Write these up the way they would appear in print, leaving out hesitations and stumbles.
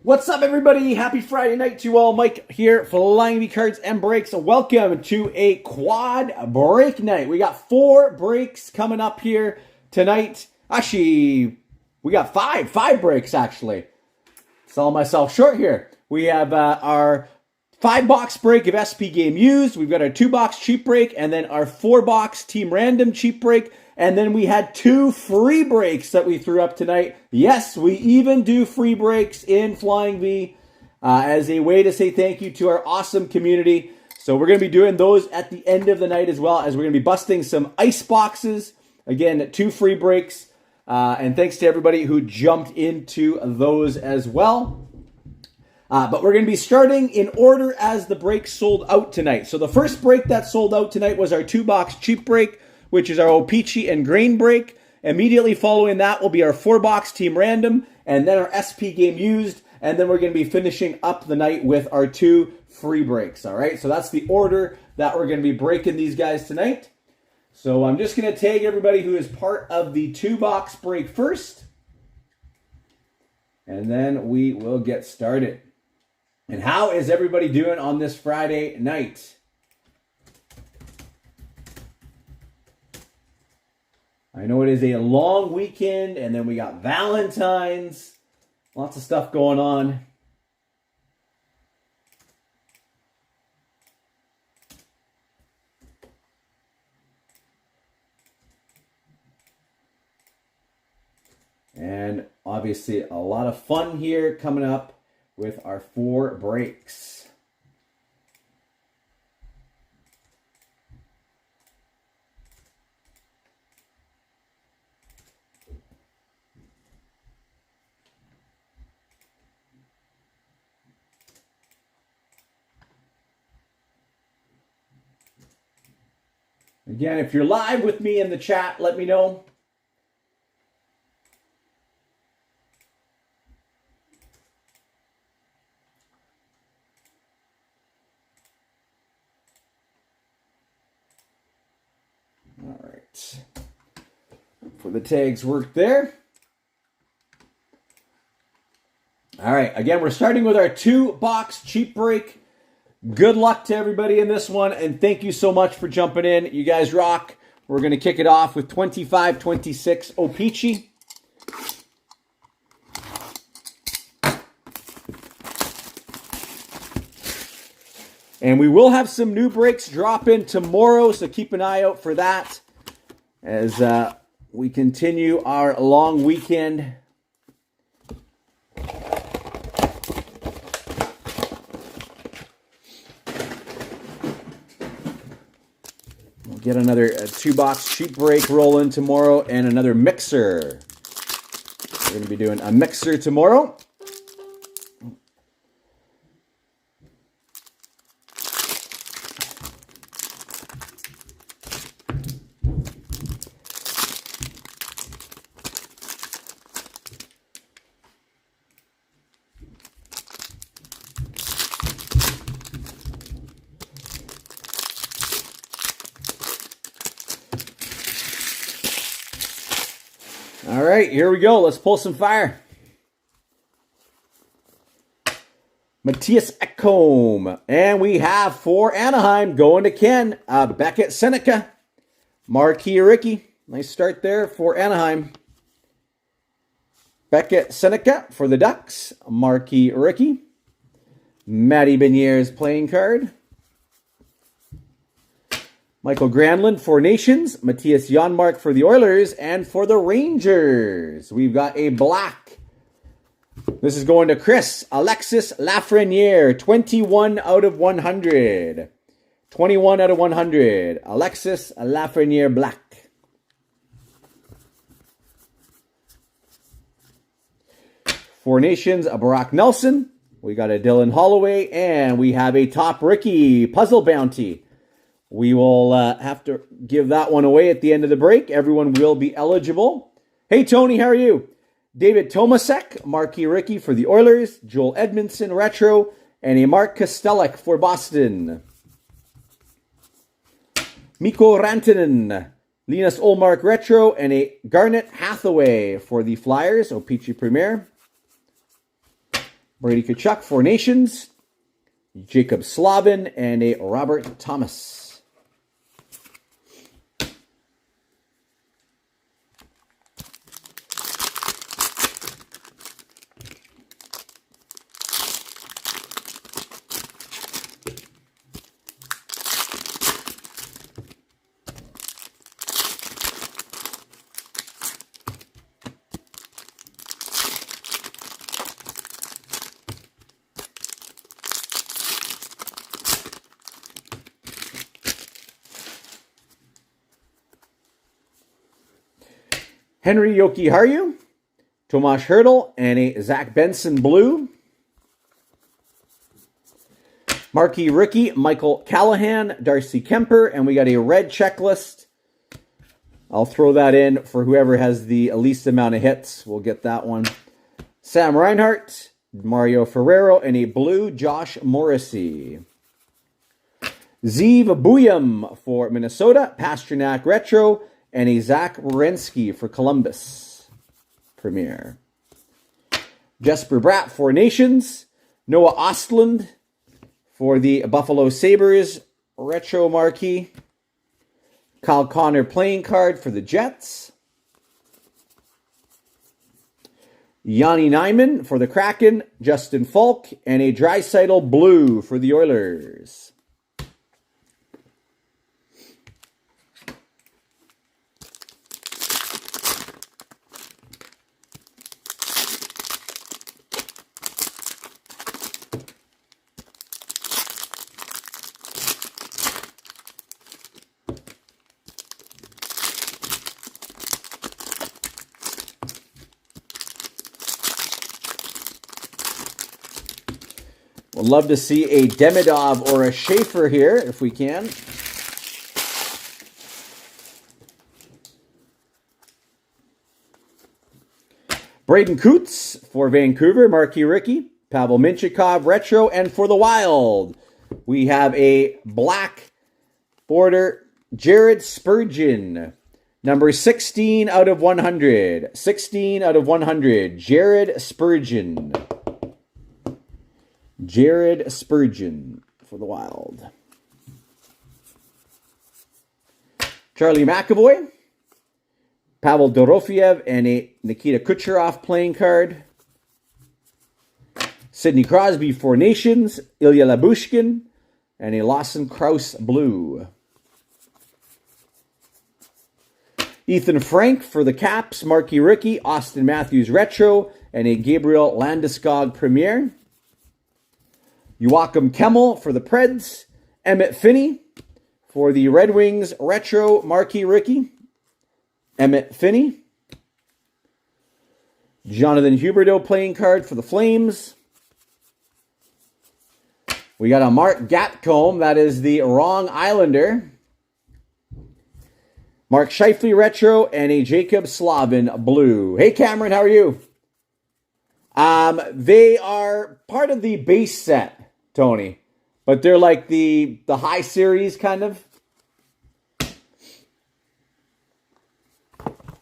What's up, everybody? Happy Friday night to you all. Mike here, Flying V Cards and Breaks. Welcome to a quad break night. We got 4 breaks coming up here tonight. Actually, we got five breaks, actually. Selling myself short here. We have our 5-box break of SP Game Used. We've got our 2-box cheap break, and then our 4-box Team Random cheap break. And then we had 2 free breaks that we threw up tonight. Yes, we even do free breaks in Flying V as a way to say thank you to our awesome community. So we're going to be doing those at the end of the night, as well as we're going to be busting some ice boxes. Again, 2 free breaks. And thanks to everybody who jumped into those as well. But we're going to be starting in order as the breaks sold out tonight. So the first break that sold out tonight was our 2-box cheap break, which is our O-Pee-Chee and Grain break. Immediately following that will be our 4-box Team Random, and then our SP Game Used, and then we're going to be finishing up the night with our 2 free breaks, all right? So that's the order that we're going to be breaking these guys tonight. So I'm just going to tag everybody who is part of the 2-box break first, and then we will get started. And how is everybody doing on this Friday night? I know it is a long weekend, and then we got Valentine's. Lots of stuff going on. And obviously a lot of fun here coming up with our 4 breaks. Again, if you're live with me in the chat, let me know. All right. For the tags work there. All right. Again, we're starting with our 2-box cheap break. Good luck to everybody in this one, and thank you so much for jumping in. You guys rock. We're going to kick it off with 25-26 O-Pee-Chee. And we will have some new breaks drop in tomorrow, so keep an eye out for that as we continue our long weekend. Get another 2-box cheap break rolling tomorrow, and another mixer. We're going to be doing a mixer tomorrow. All right, here we go. Let's pull some fire. Matthias Ekholm. And we have for Anaheim going to Ken. Beckett Seneca. Marquee Ricky. Nice start there for Anaheim. Beckett Seneca for the Ducks. Marquee Ricky. Matty Beniers playing card. Michael Granlund for Nations, Matthias Janmark for the Oilers, and for the Rangers, we've got a black. This is going to Chris. Alexis Lafreniere, 21 out of 100. 21 out of 100. Alexis Lafreniere black. For Nations, a Brock Nelson. We got a Dylan Holloway, and we have a top Ricky Puzzle Bounty. We will have to give that one away at the end of the break. Everyone will be eligible. Hey, Tony, how are you? David Tomasek, Marquee Ricky for the Oilers, Joel Edmondson Retro, and a Mark Kostelek for Boston. Mikko Rantanen, Linus Ullmark Retro, and a Garnet Hathaway for the Flyers, O-Pee-Chee Premier. Brady Tkachuk, Four Nations. Jacob Slavin, and a Robert Thomas. Henry Jokiharju, Tomas Hertl, and a Zach Benson blue. Marquee rookie, Michael Callahan, Darcy Kemper, and we got a red checklist. I'll throw that in for whoever has the least amount of hits. We'll get that one. Sam Reinhart, Mario Ferrero, and a blue Josh Morrissey. Zeev Buyam for Minnesota, Pasternak retro, and a Zach Werenski for Columbus Premier. Jesper Bratt for Nations. Noah Ostlund for the Buffalo Sabres retro marquee. Kyle Connor playing card for the Jets. Yanni Nyman for the Kraken. Justin Falk, and a Draisaitl blue for the Oilers. We'd love to see a Demidov or a Schaefer here, if we can. Braden Coots for Vancouver, Marquee Ricky, Pavel Minchikov retro, and for the Wild, we have a black border Jared Spurgeon, number 16 out of 100. 16 out of 100, Jared Spurgeon. Jared Spurgeon for the Wild. Charlie McAvoy, Pavel Dorofiev, and a Nikita Kucherov playing card. Sidney Crosby for Nations, Ilya Labushkin, and a Lawson Krause blue. Ethan Frank for the Caps, Marquee Rookie, Austin Matthews retro, and a Gabriel Landeskog Premier. Joachim Kemmel for the Preds. Emmett Finney for the Red Wings retro Marquee Rookie. Emmett Finney. Jonathan Huberdeau playing card for the Flames. We got a Mark Gatcomb. That is the wrong Islander. Mark Scheifele retro and a Jacob Slavin blue. Hey Cameron, how are you? They are part of the base set, Tony, but they're like the high series kind of.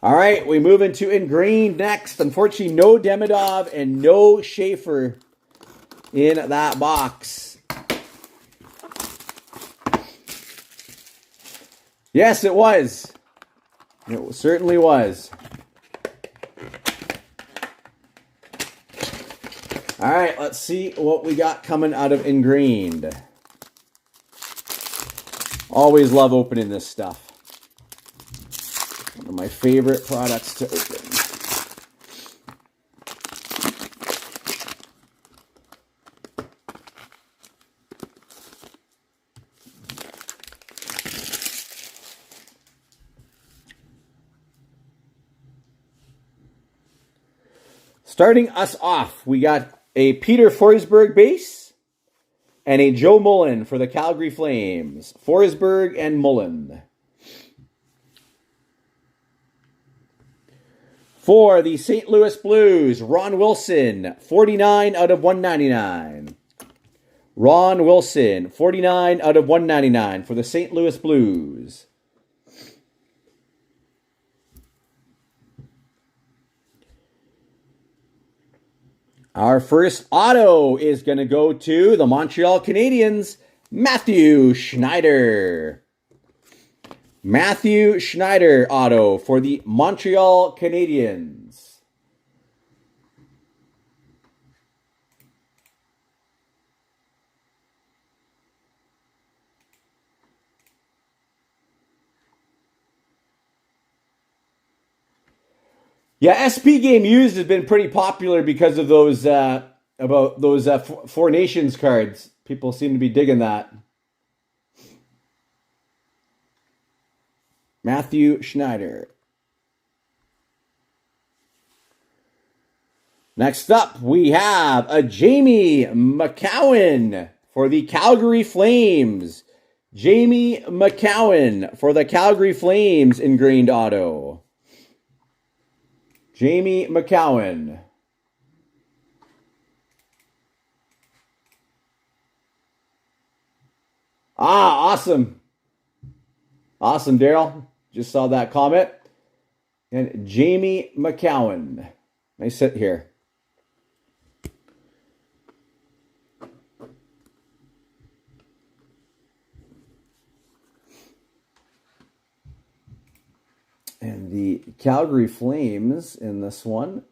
All right, we move into ingrained next. Unfortunately, no Demidov and no Schaefer in that box. Yes, it was. It certainly was. All right, let's see what we got coming out of Ingrained. Always love opening this stuff. One of my favorite products to open. Starting us off, we got a Peter Forsberg base and a Joe Mullen for the Calgary Flames. Forsberg and Mullen. For the St. Louis Blues, Ron Wilson, 49 out of 199. Ron Wilson, 49 out of 199 for the St. Louis Blues. Our first auto is going to go to the Montreal Canadiens, Matthew Schneider. Matthew Schneider auto for the Montreal Canadiens. Yeah, SP Game Used has been pretty popular because of those about those Four Nations cards. People seem to be digging that. Matthew Schneider. Next up, we have a Jamie McCowan for the Calgary Flames. Jamie McCowan for the Calgary Flames ingrained auto. Jamie McCowan. Awesome. Awesome, Daryl. Just saw that comment. And Jamie McCowan. Nice hit here. And the Calgary Flames in this one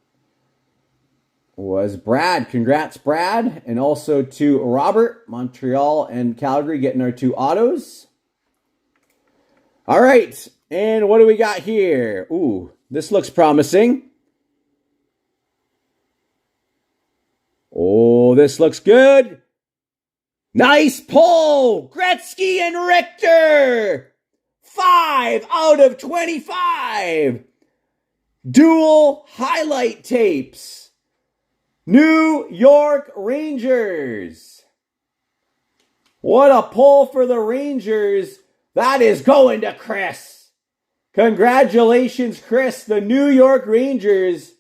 was Brad. Congrats, Brad. And also to Robert, Montreal and Calgary getting our two autos. All right. And what do we got here? Ooh, this looks promising. Oh, this looks good. Nice pull. Gretzky and Richter. 5 out of 25. Dual highlight tapes. New York Rangers. What a pull for the Rangers. That is going to Chris. Congratulations, Chris. The New York Rangers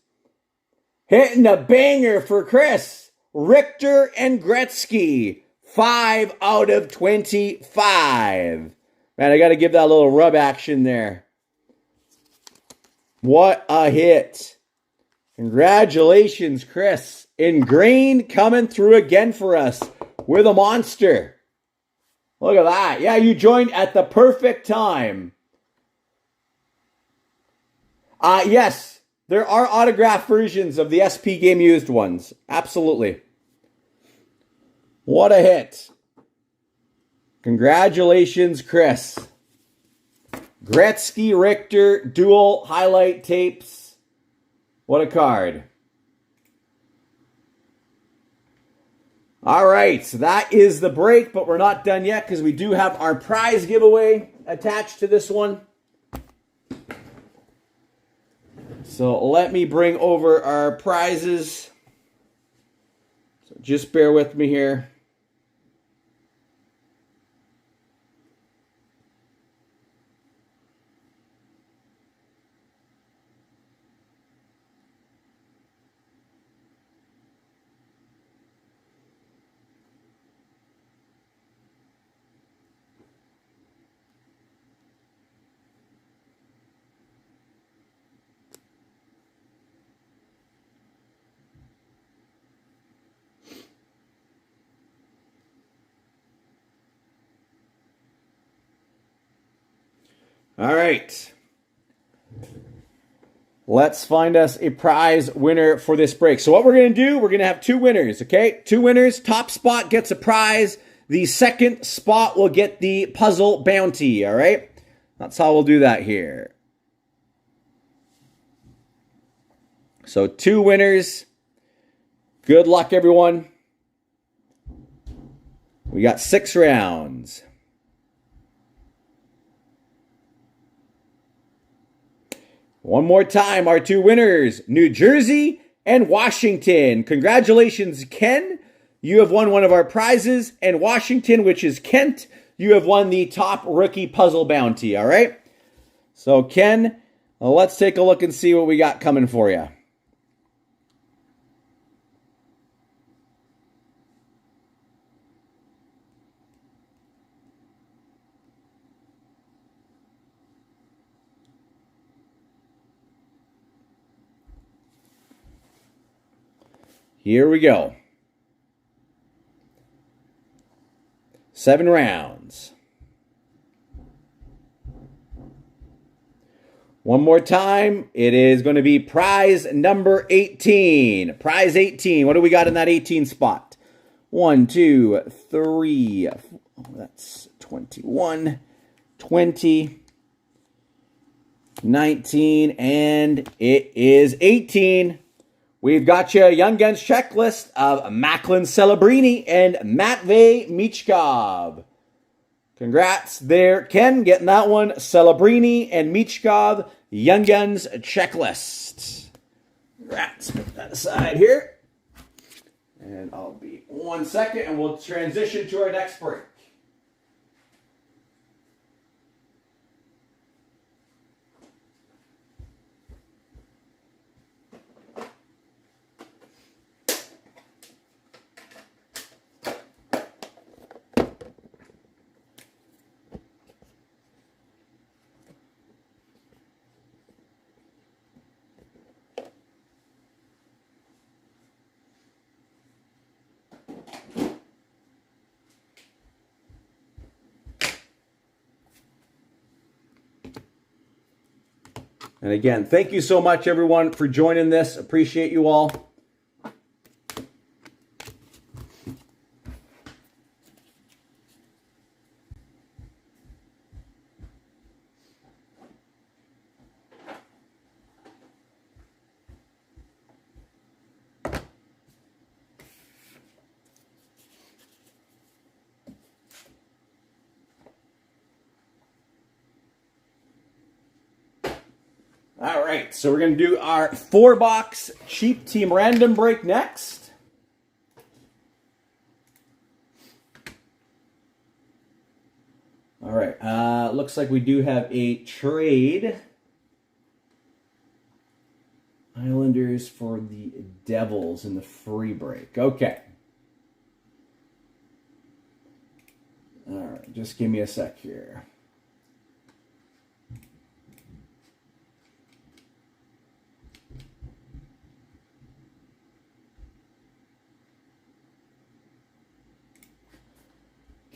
hitting a banger for Chris. Richter and Gretzky. 5 out of 25. Man, I got to give that a little rub action there. What a hit. Congratulations, Chris. Ingrained coming through again for us with a monster. Look at that. Yeah, you joined at the perfect time. Yes, there are autographed versions of the SP Game Used ones. Absolutely. What a hit. Congratulations, Chris. Gretzky, Richter, dual highlight tapes. What a card. All right, so that is the break, but we're not done yet because we do have our prize giveaway attached to this one. So let me bring over our prizes. So just bear with me here. All right. Let's find us a prize winner for this break. So what we're going to do, we're going to have two winners, okay? Two winners. Top spot gets a prize. The second spot will get the puzzle bounty, all right? That's how we'll do that here. So two winners. Good luck, everyone. We got 6 rounds. One more time, our two winners, New Jersey and Washington. Congratulations, Ken. You have won one of our prizes. And Washington, which is Kent, you have won the top rookie puzzle bounty, all right? So, Ken, let's take a look and see what we got coming for you. Here we go. 7 rounds. One more time. It is going to be prize number 18. Prize 18. What do we got in that 18 spot? 1, 2, 3. That's 21, 20, 19, and it is 18. We've got you a Young Guns checklist of Macklin Celebrini and Matvey Michkov. Congrats there, Ken, getting that one. Celebrini and Michkov, Young Guns checklist. Congrats. Put that aside here. And I'll be 1 second, and we'll transition to our next break. And again, thank you so much, everyone, for joining this. Appreciate you all. All right, so we're going to do our 4-box cheap team random break next. All right, looks like we do have a trade. Islanders for the Devils in the free break. Okay. All right, just give me a sec here.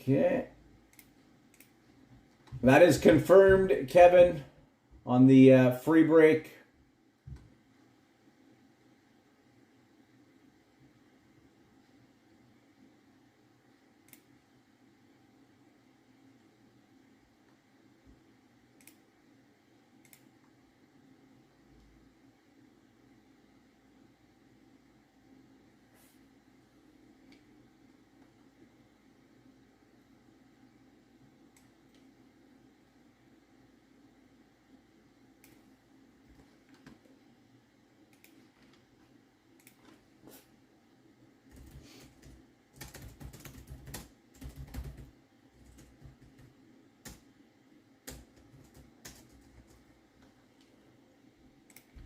Okay. That is confirmed, Kevin, on the free break.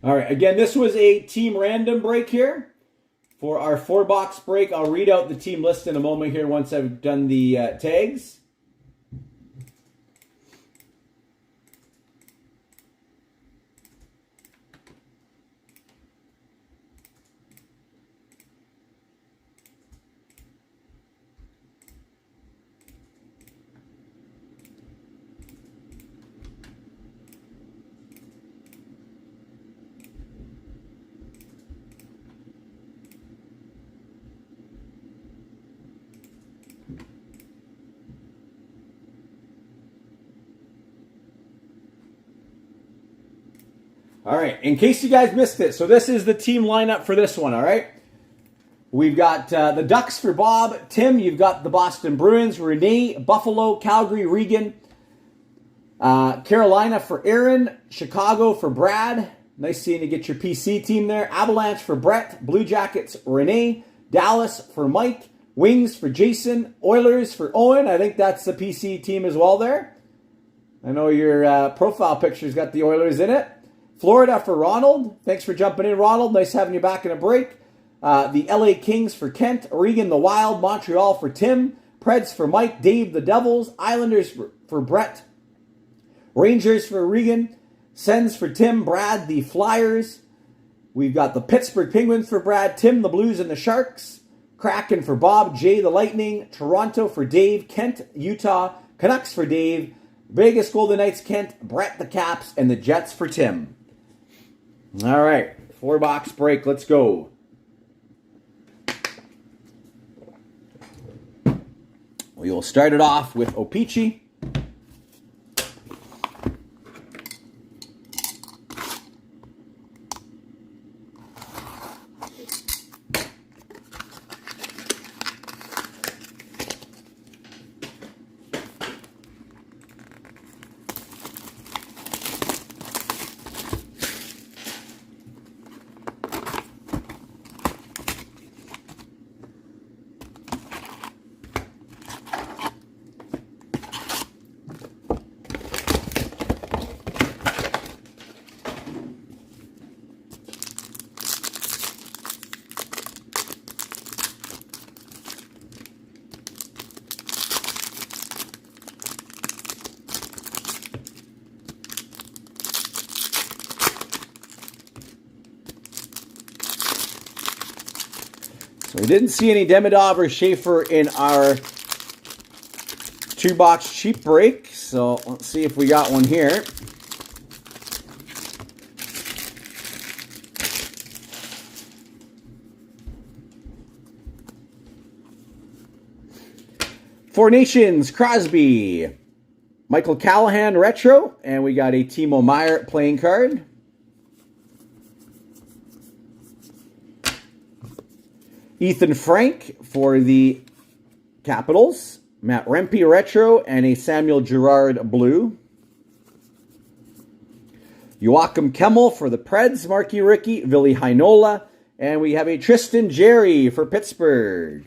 All right, again, this was a team random break here. For our 4-box break, I'll read out the team list in a moment here once I've done the tags. All right, in case you guys missed it, so this is the team lineup for this one, all right? We've got the Ducks for Bob. Tim, you've got the Boston Bruins. Renee, Buffalo, Calgary, Regan. Carolina for Aaron. Chicago for Brad. Nice seeing you get your PC team there. Avalanche for Brett. Blue Jackets, Renee. Dallas for Mike. Wings for Jason. Oilers for Owen. I think that's the PC team as well there. I know your profile picture's got the Oilers in it. Florida for Ronald. Thanks for jumping in, Ronald. Nice having you back in a break. The LA Kings for Kent. Oregon the Wild. Montreal for Tim. Preds for Mike. Dave the Devils. Islanders for Brett. Rangers for Regan. Sens for Tim. Brad the Flyers. We've got the Pittsburgh Penguins for Brad, Tim the Blues and the Sharks, Kraken for Bob, Jay the Lightning, Toronto for Dave, Kent, Utah, Canucks for Dave, Vegas Golden Knights, Kent, Brett the Caps, and the Jets for Tim. All right, 4-box break. Let's go. We will start it off with O-Pee-Chee. So we didn't see any Demidov or Schaefer in our 2-box cheap break. So let's see if we got one here. Four Nations, Crosby, Michael Callahan retro, and we got a Timo Meier playing card. Ethan Frank for the Capitals, Matt Rempe retro, and a Samuel Girard blue. Joachim Kemmel for the Preds, Marky Ricky, Ville Heinola, and we have a Tristan Jarry for Pittsburgh.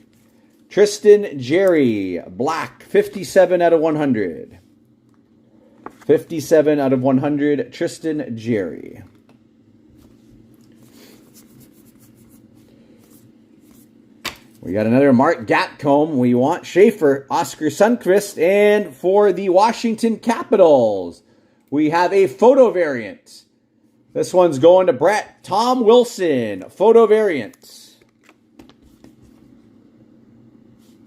Tristan Jarry, black, 57 out of 100. 57 out of 100, Tristan Jarry. We got another Mark Gatcomb. We want Schaefer, Oscar Sundqvist, and for the Washington Capitals, we have a photo variant. This one's going to Brett. Tom Wilson, photo variant.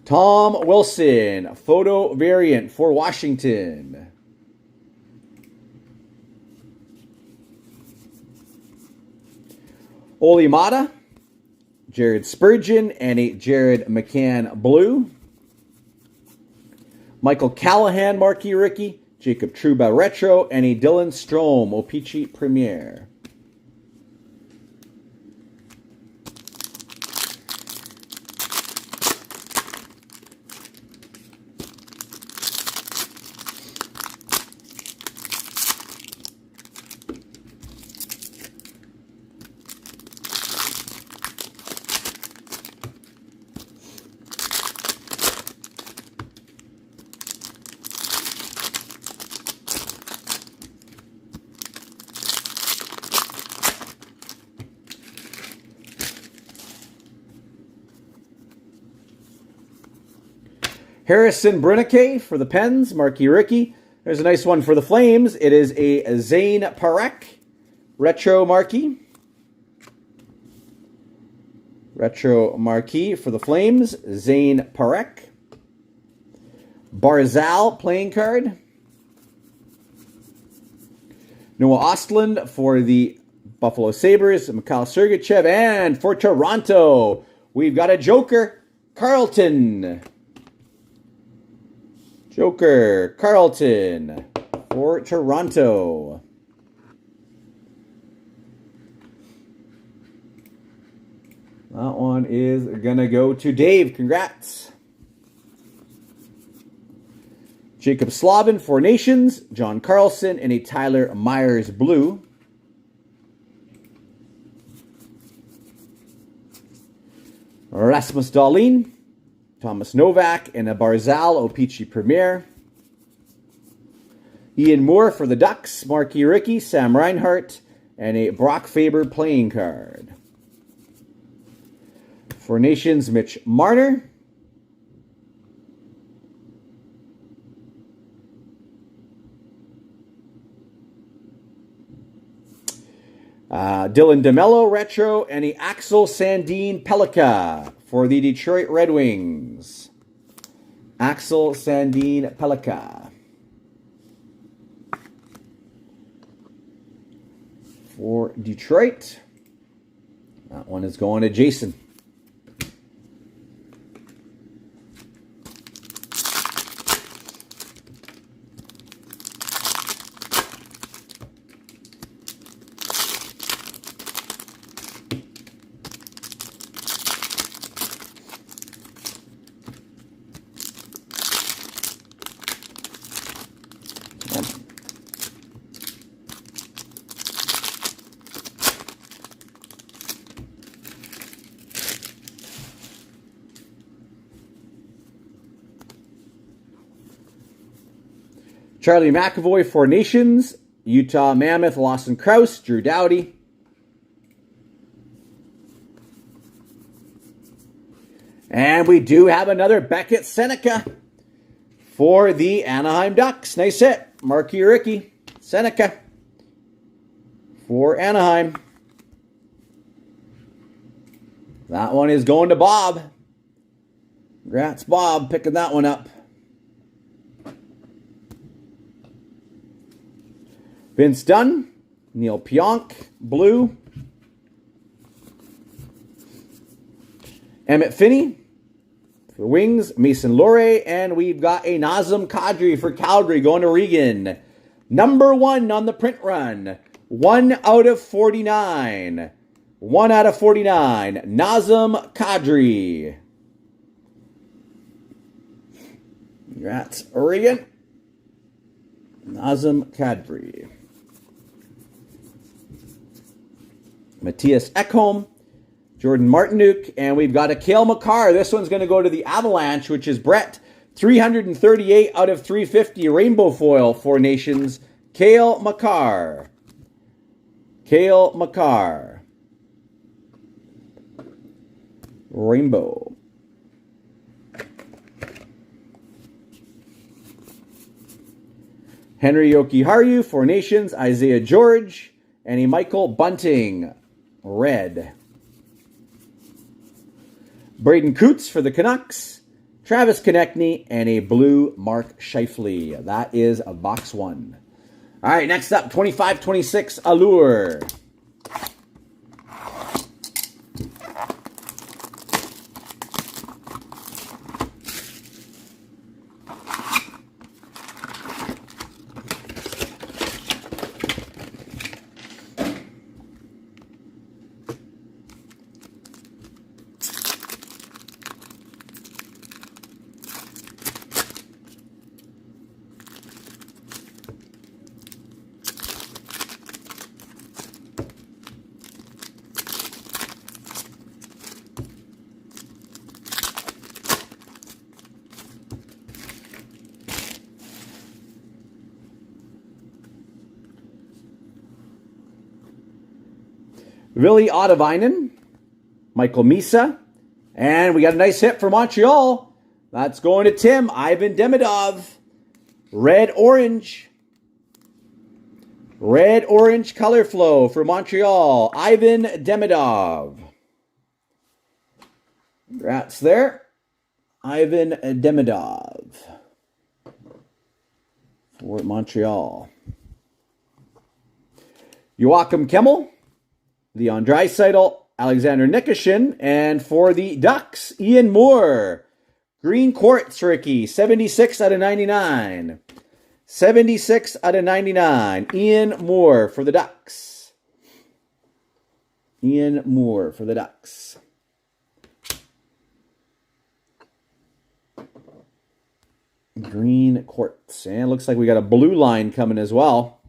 Tom Wilson, photo variant for Washington. Oli Mata, Jared Spurgeon, and a Jared McCann blue. Michael Callahan, Marky Ricky, Jacob Trouba retro, and a Dylan Strome, O-Pee-Chee Premier. Harrison Brunique for the Pens, Marky Ricky. There's a nice one for the Flames. It is a Zane Parekh retro marquee. Retro marquee for the Flames, Zane Parekh. Barzal playing card. Noah Ostlund for the Buffalo Sabres, Mikhail Sergachev, and for Toronto, we've got a Joker, Carlton. Joker, Carlton for Toronto. That one is going to go to Dave. Congrats. Jacob Slavin for Nations, John Carlson, and a Tyler Myers blue. Rasmus Dahlin, Thomas Novak, and a Barzal O-Pee-Chee Premier. Ian Moore for the Ducks, Marky Ricky, Sam Reinhart, and a Brock Faber playing card. For Nations, Mitch Marner. Dylan DeMello retro, and the Axel Sandin Pelika for the Detroit Red Wings. Axel Sandin Pelika for Detroit. That one is going to Jason. Charlie McAvoy for Nations. Utah Mammoth, Lawson Krause, Drew Doughty. And we do have another Beckett Seneca for the Anaheim Ducks. Nice hit. Marky Ricky. Seneca for Anaheim. That one is going to Bob. Congrats, Bob, picking that one up. Vince Dunn, Neil Pionk, blue. Emmett Finney for Wings, Mason Lohrei, and we've got a Nazem Kadri for Calgary going to Regan. Number 1 on the print run. 1 out of 49. 1 out of 49. Nazem Kadri. Congrats, Regan. Nazem Kadri. Matthias Ekholm, Jordan Martinook, and we've got a Cale Makar. This one's going to go to the Avalanche, which is Brett. 338 out of 350 rainbow foil for Nations. Cale Makar. Cale Makar. Rainbow. Henry Jokiharju for Nations. Isaiah George. And a Michael Bunting. Red. Braden Coots for the Canucks. Travis Konechny and a blue Mark Scheifele. That is a box 1. All right, next up, 25-26 Allure. Ville Ottavainen, Michael Misa, and we got a nice hit for Montreal. That's going to Tim. Ivan Demidov, red-orange. Red-orange color flow for Montreal. Ivan Demidov. Congrats there. Ivan Demidov for Montreal. Joachim Kemmel. Leon Draisaitl, Alexander Nikishin, and for the Ducks, Ian Moore. Green Quartz Ricky, 76 out of 99. 76 out of 99. Ian Moore for the Ducks. Ian Moore for the Ducks. Green Quartz. And it looks like we got a blue line coming as well.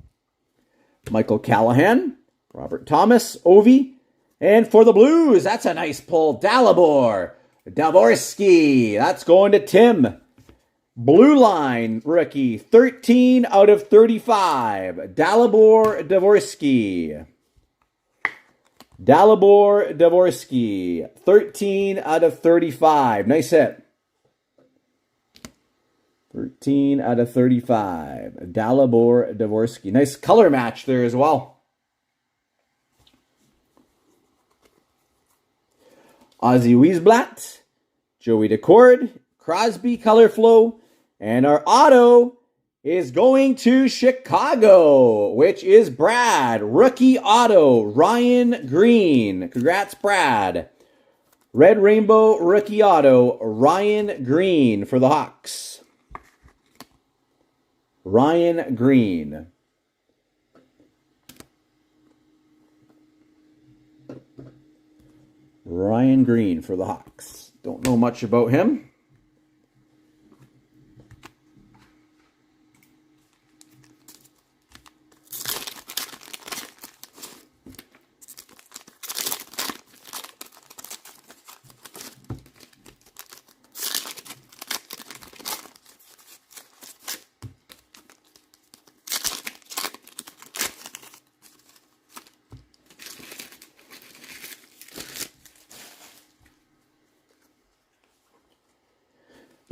Michael Callahan. Robert Thomas, Ovi. And for the Blues, that's a nice pull. Dalibor Dvorsky. That's going to Tim. Blue line rookie, 13 out of 35. Dalibor Dvorsky. Dalibor Dvorsky, 13 out of 35. Nice hit. 13 out of 35. Dalibor Dvorsky. Nice color match there as well. Ozzie Wiesblatt, Joey Decord, Crosby Color Flow, and our auto is going to Chicago, which is Brad. Rookie auto, Ryan Green. Congrats, Brad. Red Rainbow rookie auto, Ryan Green for the Hawks. Ryan Green. Ryan Green for the Hawks. Don't know much about him.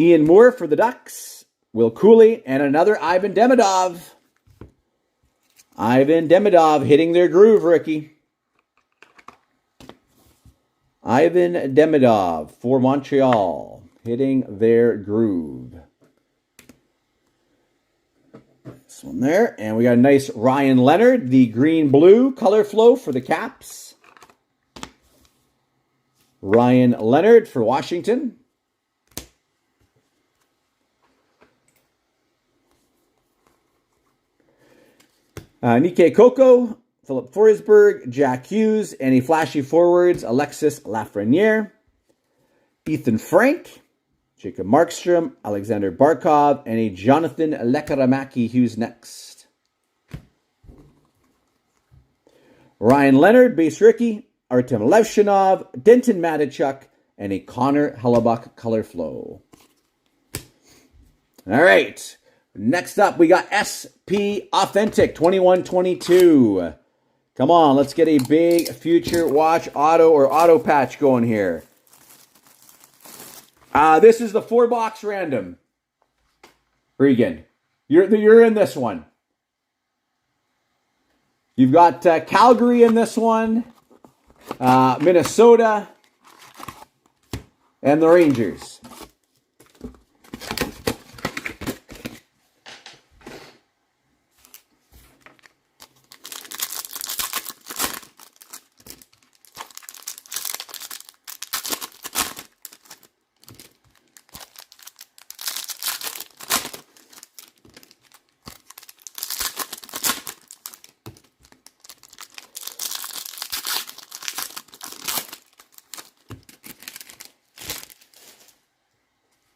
Ian Moore for the Ducks. Will Cooley and another Ivan Demidov. Ivan Demidov hitting their groove, rookie. Ivan Demidov for Montreal. Hitting their groove. This one there. And we got a nice Ryan Leonard, the green-blue color flow for the Caps. Ryan Leonard for Washington. Nikkei Coco, Philip Forsberg, Jack Hughes, any flashy forwards, Alexis Lafreniere, Ethan Frank, Jacob Markstrom, Alexander Barkov, and a Jonathan Lekaramaki. Hughes next. Ryan Leonard, base rookie, Artem Levshinov, Denton Matachuk, and a Connor Hellebuyck color flow. All right. Next up, we got SP Authentic 2122. Come on, let's get a big Future Watch auto or auto patch going here. This is the 4-box random. Regan, you're in this one. You've got Calgary in this one, Minnesota, and the Rangers.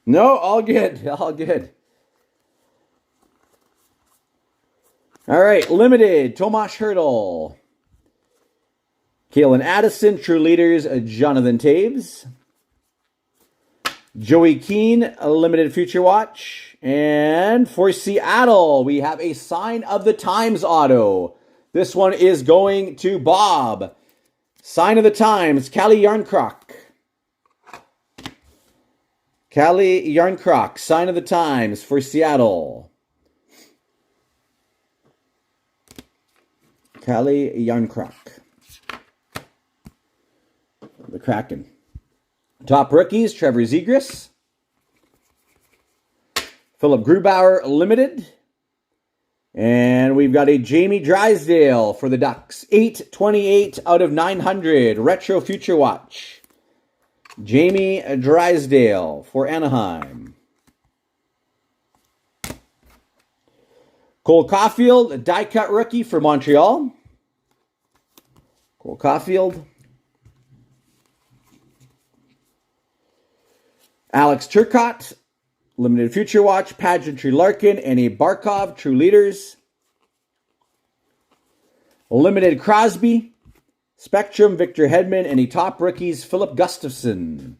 No, all good. All good. All right, limited. Tomas Hertl. Kalen Addison, True Leaders, Jonathan Taves. Joey Keane, a limited Future Watch. And for Seattle, we have a Sign of the Times auto. This one is going to Bob. Sign of the Times, Calle Jarnkrok. Calle Jarnkrok, Sign of the Times for Seattle. Calle Jarnkrok. The Kraken. Top rookies, Trevor Zegras. Philip Grubauer, limited. And we've got a Jamie Drysdale for the Ducks. 828 out of 900. Retro Future Watch. Jamie Drysdale for Anaheim. Cole Caulfield, die-cut rookie for Montreal. Cole Caulfield. Alex Turcotte, limited Future Watch, Pageantry Larkin, and a Barkov, True Leaders. Limited Crosby. Spectrum, Victor Hedman, and the top rookies, Philip Gustafson.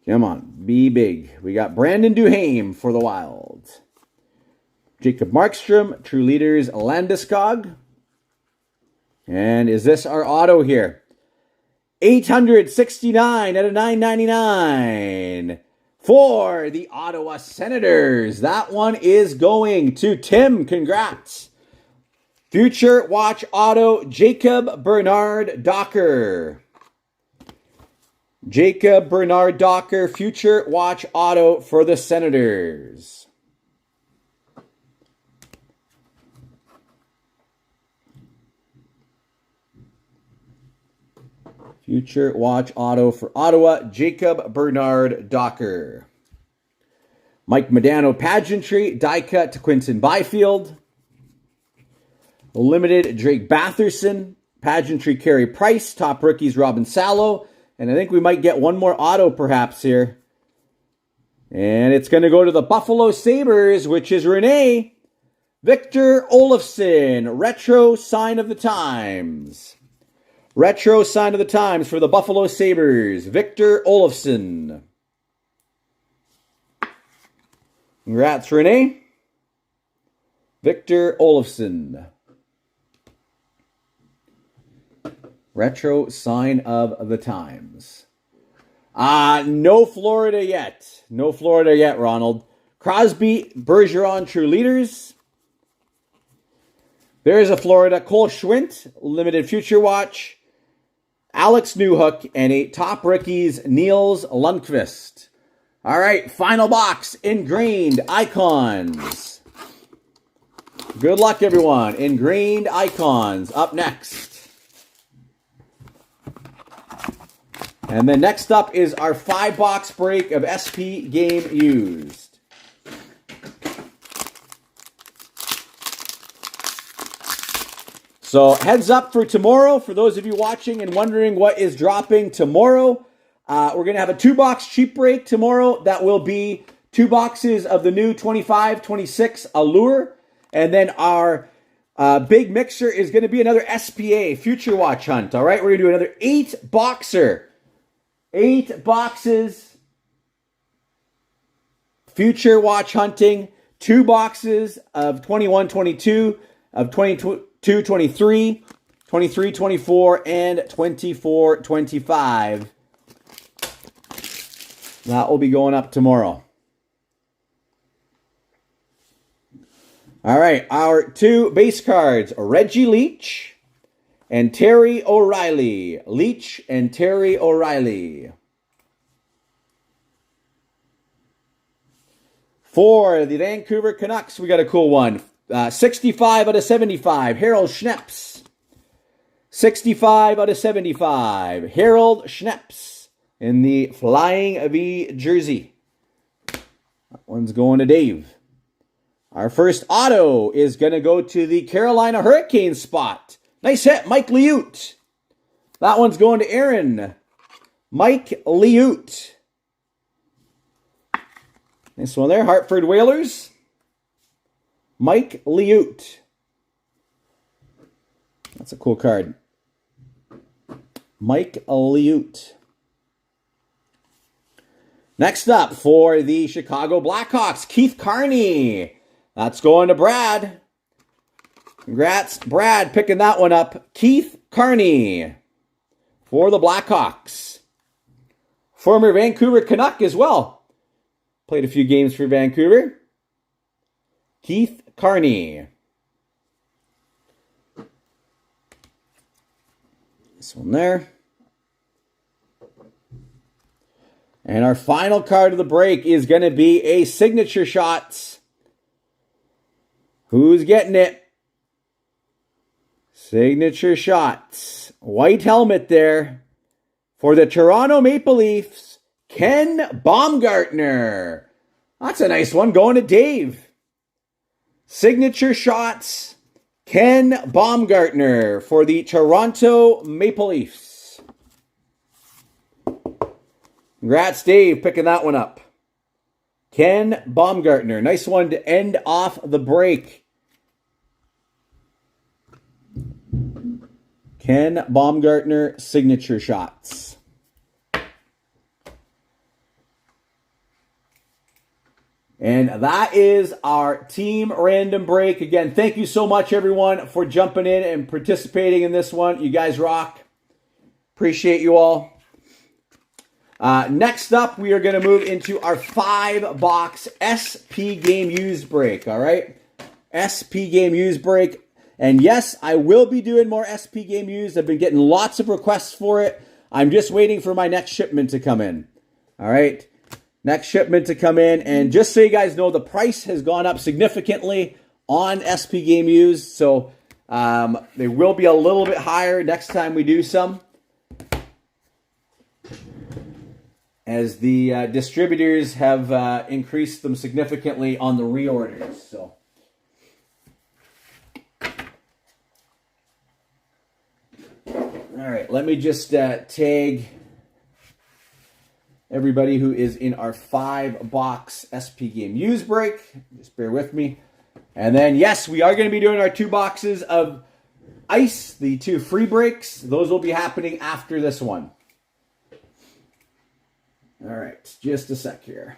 Come on, be big. We got Brandon Duhaime for the Wild. Jacob Markstrom, True Leaders, Landeskog. And is this our auto here? 869 out of 999 for the Ottawa Senators. That one is going to Tim. Congrats. Future Watch Auto, Jacob Bernard Docker. Jacob Bernard Docker, Future Watch Auto for the Senators. Future Watch Auto for Ottawa, Jacob Bernard Docker. Mike Modano Pageantry, die cut to Quinton Byfield. Limited Drake Batherson, Pageantry Carey Price, top rookies Robin Salo. And I think we might get one more auto perhaps here. And it's going to go to the Buffalo Sabres, which is Renee. Victor Olofsson, Retro Sign of the Times. Retro Sign of the Times for the Buffalo Sabres, Victor Olofsson. Congrats, Renee. Victor Olofsson. Retro Sign of the Times. No Florida yet. No Florida yet, Ronald. Crosby, Bergeron, True Leaders. There's a Florida. Cole Schwindt, Limited Future Watch. Alex Newhook, and a top rookies, Niels Lundqvist. All right, final box, Ingrained Icons. Good luck, everyone. Ingrained Icons up next. And then next up is our 5-box break of SP Game Used. So heads up for tomorrow. For those of you watching and wondering what is dropping tomorrow, we're going to have a 2-box cheap break tomorrow. That will be 2 boxes of the new 25-26 Allure. And then our big mixer is going to be another SPA Future Watch Hunt. All right, we're going to do another 8-boxer. 8 boxes, Future Watch Hunting, 2 boxes of 21-22, of 22-23, 23-24, and 24-25. That will be going up tomorrow. All right, our 2 base cards, Reggie Leach and Terry O'Reilly. Leach and Terry O'Reilly. For the Vancouver Canucks, we got a cool one. 65 out of 75, Harold Schneps. 65 out of 75, Harold Schneps in the Flying V jersey. That one's going to Dave. Our first auto is going to go to the Carolina Hurricanes spot. Nice hit, Mike Liut. That one's going to Aaron. Mike Liut. Nice one there, Hartford Whalers. Mike Liut. That's a cool card. Mike Liut. Next up for the Chicago Blackhawks, Keith Carney. That's going to Brad. Congrats, Brad, picking that one up. Keith Carney for the Blackhawks. Former Vancouver Canuck as well. Played a few games for Vancouver. Keith Carney. This one there. And our final card of the break is going to be a Signature Shots. Who's getting it? Signature Shots. White helmet there for the Toronto Maple Leafs. Ken Baumgartner. That's a nice one going to Dave. Signature Shots. Ken Baumgartner for the Toronto Maple Leafs. Congrats, Dave, picking that one up. Ken Baumgartner. Nice one to end off the break. Ken Baumgartner Signature Shots. And that is our team random break. Again, thank you so much, everyone, for jumping in and participating in this one. You guys rock. Appreciate you all. Next up, we are going to move into our 5-box SP Game Used break. All right? SP Game Used break. And yes, I will be doing more SP Game Used. I've been getting lots of requests for it. I'm just waiting for my next shipment to come in. All right? Next shipment to come in. And just so you guys know, the price has gone up significantly on SP Game Used. So they will be a little bit higher next time we do some, as the distributors have increased them significantly on the reorders. So, all right, let me just tag everybody who is in our 5-box SP Game Used break. Just bear with me. And then, yes, we are going to be doing our 2 boxes of ice, the 2 free breaks. Those will be happening after this one. All right, just a sec here.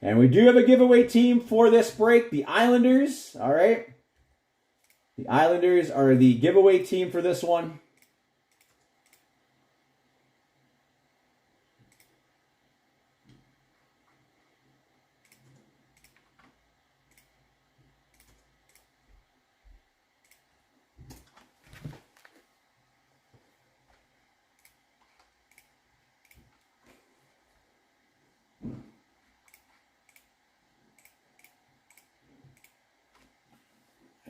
And we do have a giveaway team for this break, the Islanders. All right. The Islanders are the giveaway team for this one.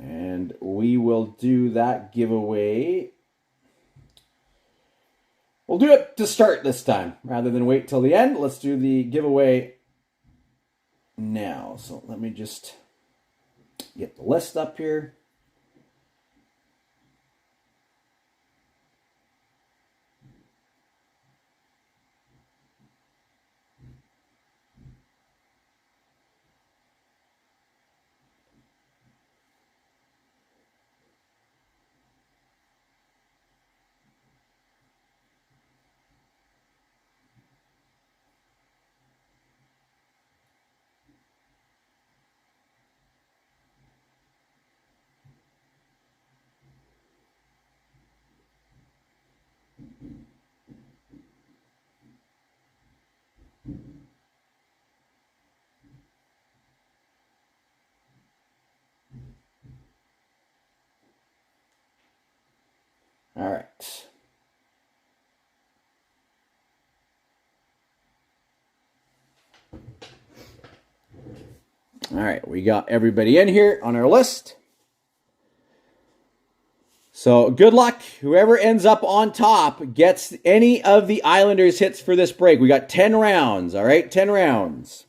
And we will do that giveaway. We'll do it to start this time rather than wait till the end. Let's do the giveaway now. So let me just get the list up here. All right. All right, we got everybody in here on our list. So good luck. Whoever ends up on top gets any of the Islanders hits for this break. We got 10 rounds, all right? 10 rounds.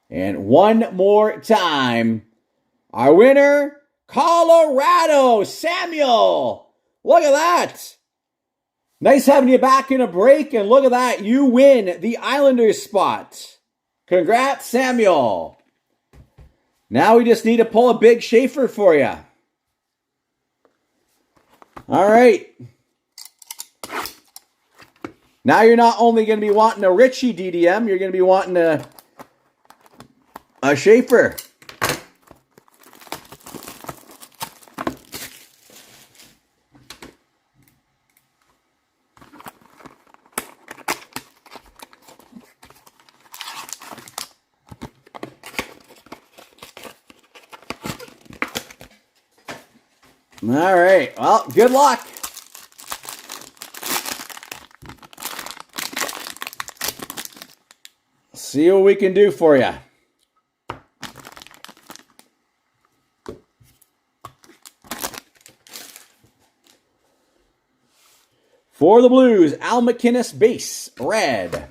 And one more time, our winner, Colorado, Samuel. Look at that. Nice having you back in a break, and look at that. You win the Islanders spot. Congrats, Samuel. Now we just need to pull a big Schaefer for you. All right. Now you're not only going to be wanting a Richie DDM, you're going to be wanting a Schaefer. All right. Well, good luck. See what we can do for you. For the Blues, Al MacInnis base, red.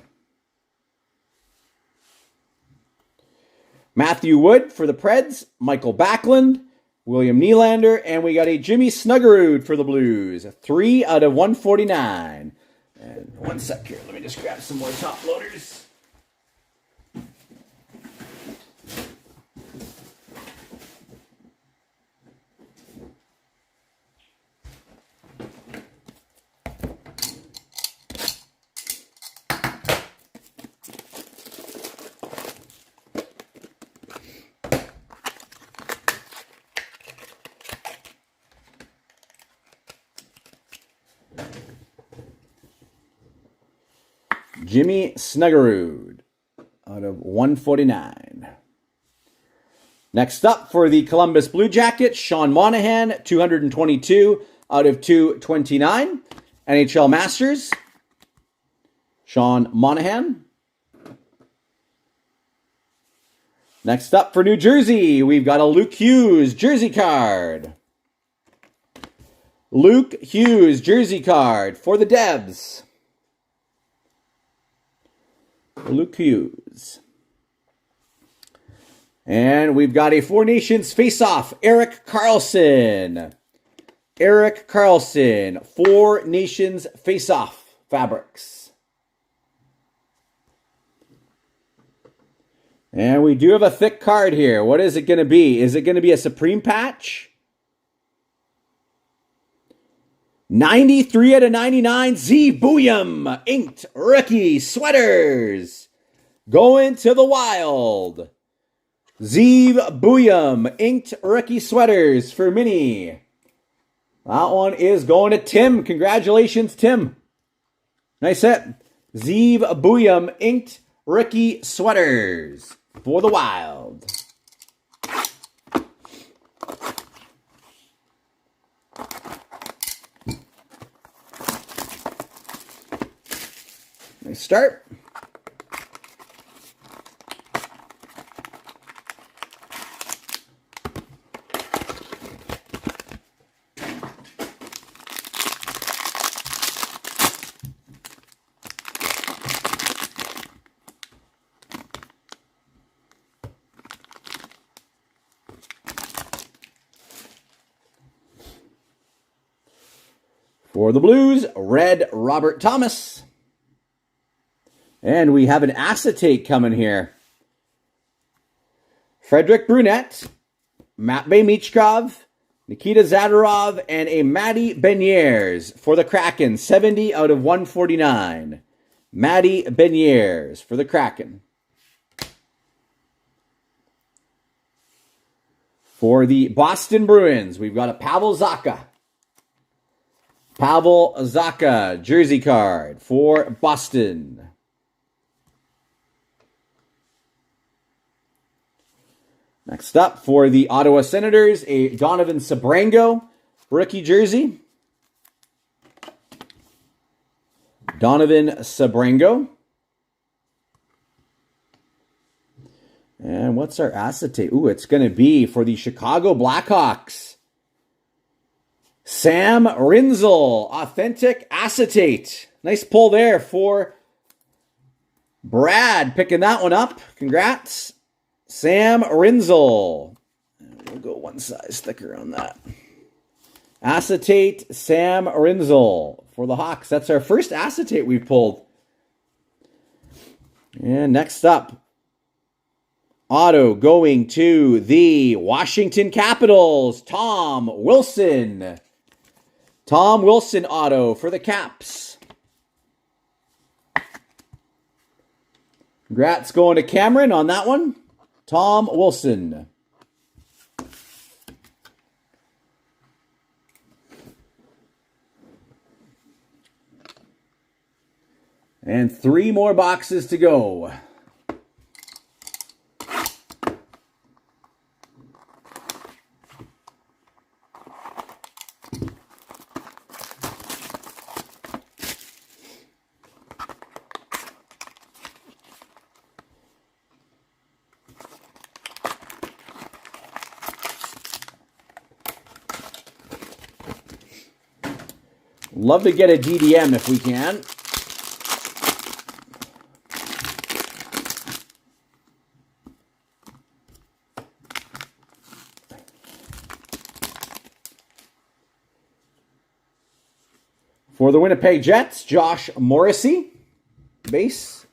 Matthew Wood for the Preds, Michael Backlund, William Nylander, and we got a Jimmy Snuggerud for the Blues. 3 out of 149. And one sec here, let me just grab some more top loaders. Jimmy Snuggerud out of 149. Next up for the Columbus Blue Jackets, Sean Monahan, 222 out of 229. NHL Masters, Sean Monahan. Next up for New Jersey, we've got a Luke Hughes jersey card. Luke Hughes jersey card for the Devs. Luke Hughes. And we've got a Four Nations face-off, Erik Karlsson. Erik Karlsson, Four Nations face-off fabrics. And we do have a thick card here. What is it going to be? Is it going to be a Supreme patch? 93 out of 99, Z Booyam, inked rookie sweaters. Going to the Wild. Zeev Booyam, inked rookie sweaters for Mini. That one is going to Tim. Congratulations, Tim. Nice hit. Zeev Booyam, inked rookie sweaters for the Wild. Nice start. For the Blues, red Robert Thomas. And we have an acetate coming here. Frederick Brunette, Matvei Michkov, Nikita Zadorov, and a Matty Beniers for the Kraken. 70 out of 149. Matty Beniers for the Kraken. For the Boston Bruins, we've got a Pavel Zacha. Pavel Zacha, jersey card for Boston. Next up, for the Ottawa Senators, a Donovan Sebrango rookie jersey. Donovan Sebrango. And what's our acetate? Ooh, it's going to be for the Chicago Blackhawks. Sam Rinzel, authentic acetate. Nice pull there for Brad, picking that one up. Congrats. Sam Rinzel. We'll go one size thicker on that. Acetate Sam Rinzel for the Hawks. That's our first acetate we've pulled. And next up, auto going to the Washington Capitals. Tom Wilson. Tom Wilson auto for the Caps. Congrats going to Cameron on that one. Tom Wilson. And 3 more boxes to go. Love to get a DDM if we can. For the Winnipeg Jets, Josh Morrissey, base.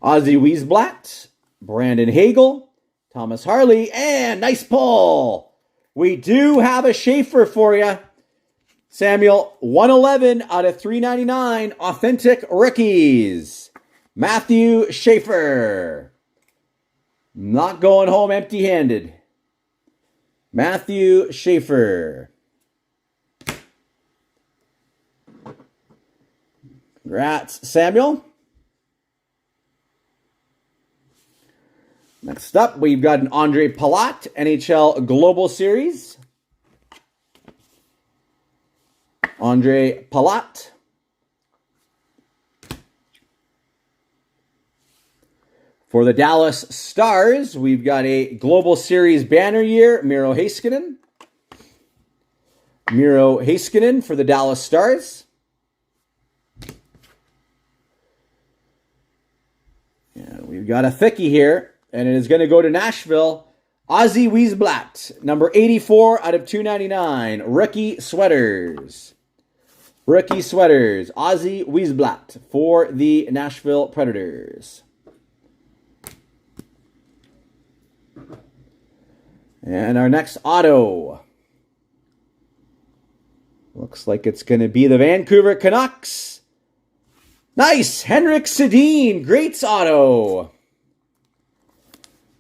Ozzie Wiesblatt, Brandon Hagel, Thomas Harley, and nice pull. We do have a Schaefer for you. Samuel, 111 out of 399, authentic rookies. Matthew Schaefer. Not going home empty-handed. Matthew Schaefer. Congrats, Samuel. Next up, we've got an Andre Palat, NHL Global Series. Andre Palat. For the Dallas Stars, we've got a Global Series banner year, Miro Heiskanen. Miro Heiskanen for the Dallas Stars. And we've got a thickie here, and it is going to go to Nashville. Ozzie Wiesblatt, number 84 out of 299. Rookie sweaters. Rookie sweaters. Ozzie Wiesblatt for the Nashville Predators. And our next auto. Looks like it's going to be the Vancouver Canucks. Nice! Henrik Sedin, Greats auto.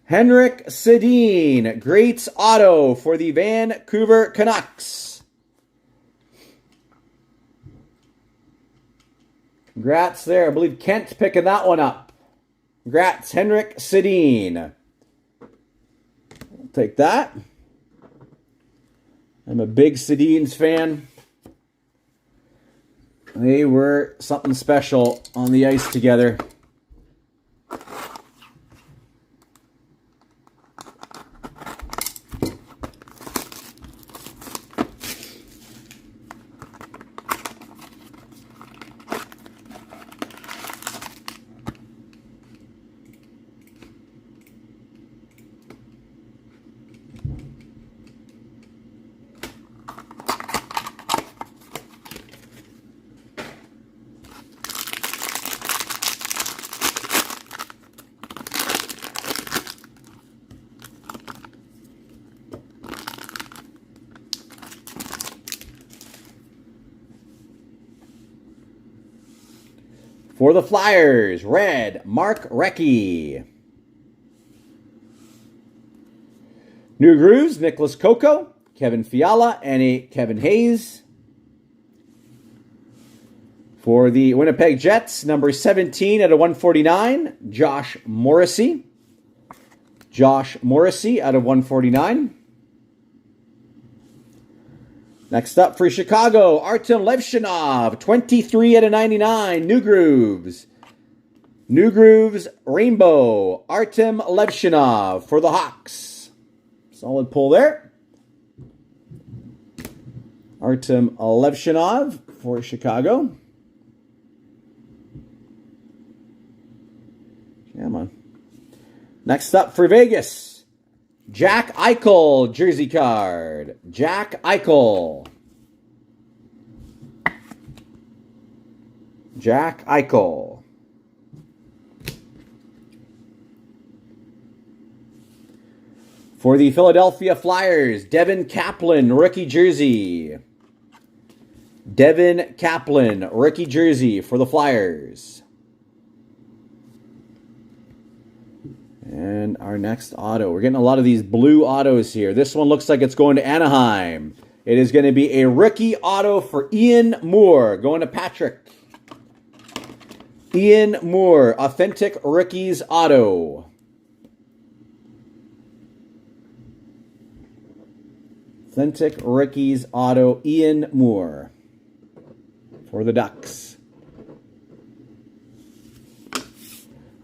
Henrik Sedin, Greats auto for the Vancouver Canucks. Congrats there. I believe Kent picking that one up. Congrats, Henrik Sedin. Take that. I'm a big Sedin's fan. They were something special on the ice together. For the Flyers, red, Mark Recchi. New Grooves, Nicholas Coco, Kevin Fiala, and a Kevin Hayes. For the Winnipeg Jets, number 17 out of 149, Josh Morrissey. Josh Morrissey out of 149. Next up for Chicago, Artem Levshinov, 23 out of 99, New Grooves. New Grooves Rainbow, Artem Levshinov for the Hawks. Solid pull there. Artem Levshinov for Chicago. Come on. Next up for Vegas. Jack Eichel, jersey card. Jack Eichel. Jack Eichel. For the Philadelphia Flyers, Devin Kaplan, rookie jersey. Devin Kaplan, rookie jersey for the Flyers. And our next auto. We're getting a lot of these blue autos here. This one looks like it's going to Anaheim. It is going to be a rookie auto for Ian Moore, going to Patrick. Ian Moore, authentic rookies auto. Authentic rookies auto, Ian Moore for the Ducks.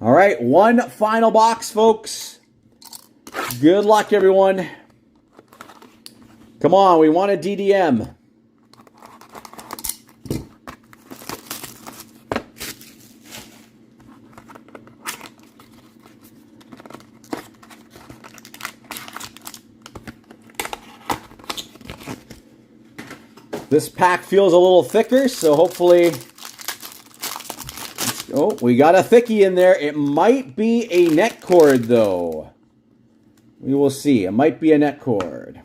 All right, one final box, folks. Good luck, everyone. Come on, we want a DDM. This pack feels a little thicker, so hopefully... Oh, we got a thickie in there. It might be a net cord, though. We will see. It might be a net cord.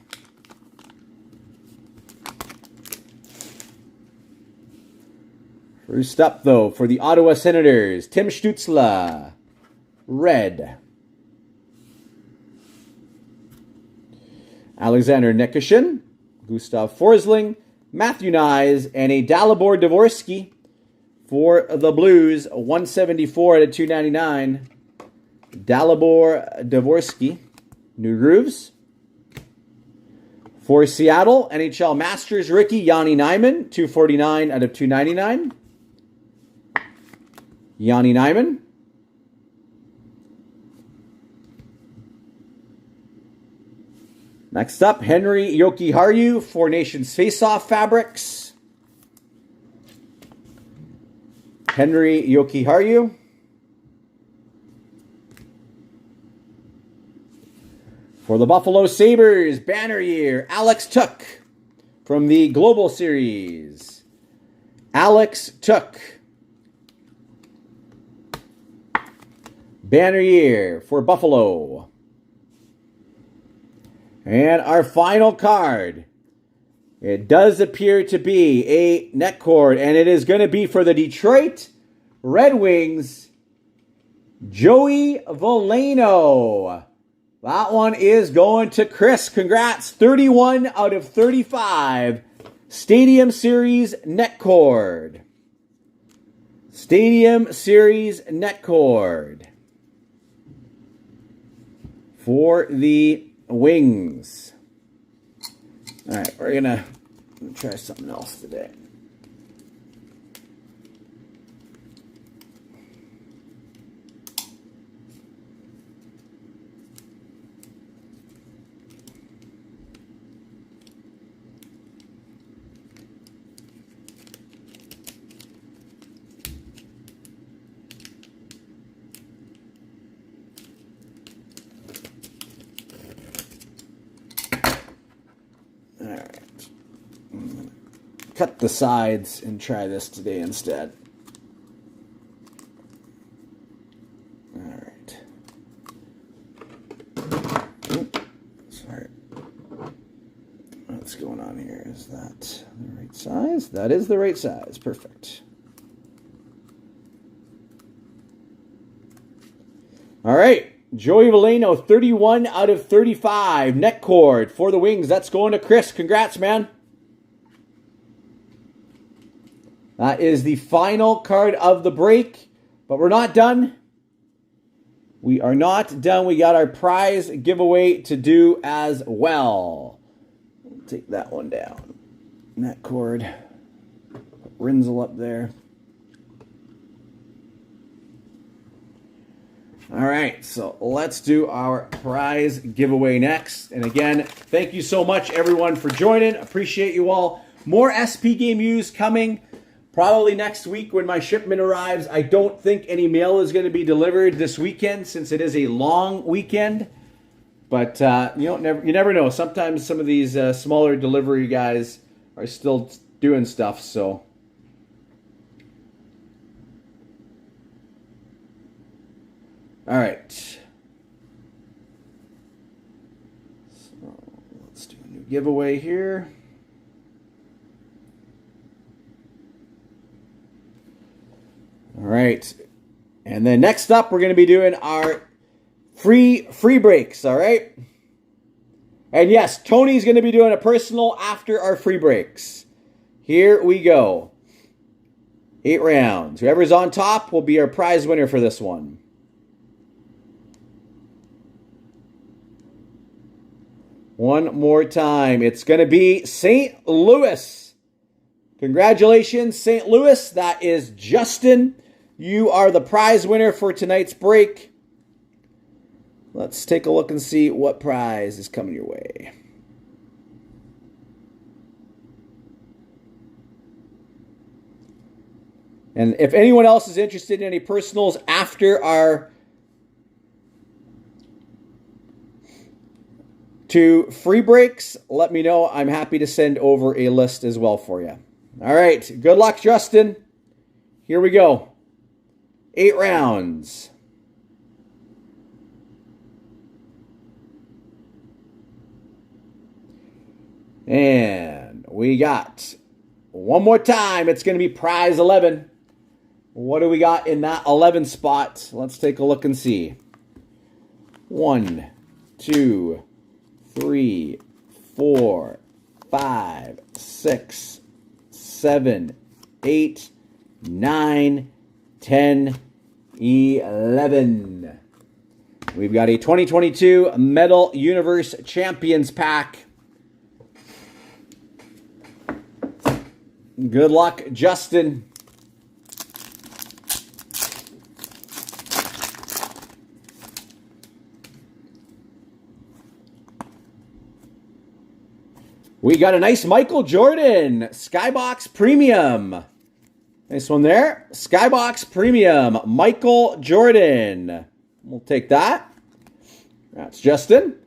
First up, though, for the Ottawa Senators, Tim Stützle, red. Alexander Nikishin, Gustav Forsling, Matthew Nyes, and a Dalibor Dvorsky for the Blues, 174 out of 299. Dalibor Dvorsky, New Grooves. For Seattle, NHL Masters rookie Yanni Nyman, 249 out of 299. Yanni Nyman. Next up, Henry Jokiharju for Nations Faceoff Fabrics. Henry Jokiharju. For the Buffalo Sabres, banner year, Alex Tuch from the Global Series. Alex Tuch. Banner year for Buffalo. And our final card. It does appear to be a net cord, and it is going to be for the Detroit Red Wings, Joey Veleno. That one is going to Chris. Congrats. 31 out of 35. Stadium Series net cord. Stadium Series net cord. For the Wings. All right, we're going to try something else today. Cut the sides and try this today instead. All right. Oop, sorry. What's going on here? Is that the right size? That is the right size. Perfect. All right. Joey Veleno, 31 out of 35. Net cord for the Wings. That's going to Chris. Congrats, man. That is the final card of the break, but we're not done. We are not done. We got our prize giveaway to do as well. We'll take that one down. Net cord. Put Rinzel up there. All right, so let's do our prize giveaway next. And again, thank you so much, everyone, for joining. Appreciate you all. More SP Game Used coming. Probably next week when my shipment arrives. I don't think any mail is going to be delivered this weekend since it is a long weekend. But you never know. Sometimes some of these smaller delivery guys are still doing stuff. So all right. giveaway here. All right. And then next up, we're going to be doing our free breaks, all right? And yes, Tony's going to be doing a personal after our free breaks. Here we go. 8 rounds. Whoever's on top will be our prize winner for this one. One more time. It's going to be St. Louis. Congratulations, St. Louis. That is Justin. You are the prize winner for tonight's break. Let's take a look and see what prize is coming your way. And if anyone else is interested in any personals after our 2 free breaks, let me know. I'm happy to send over a list as well for you. All right. Good luck, Justin. Here we go. 8 rounds. And we got one more time. It's going to be prize 11. What do we got in that 11 spot? Let's take a look and see. 1, 2, 3, 4, 5, 6, 7, 8, 9, 10, 11. We've got a 2022 Metal Universe Champions pack. Good luck, Justin. We got a nice Michael Jordan Skybox Premium. Nice one there. Skybox Premium, Michael Jordan. We'll take that. That's Justin.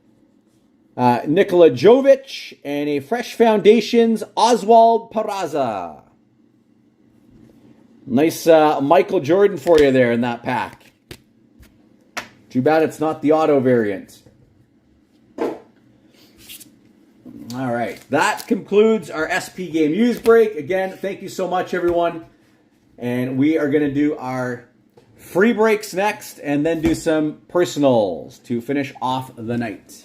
Nikola Jovic and a Fresh Foundations Oswald Peraza. Nice Michael Jordan for you there in that pack. Too bad it's not the auto variant. All right, that concludes our SP Game Use break. Again, thank you so much, everyone. And we are going to do our free breaks next and then do some personals to finish off the night.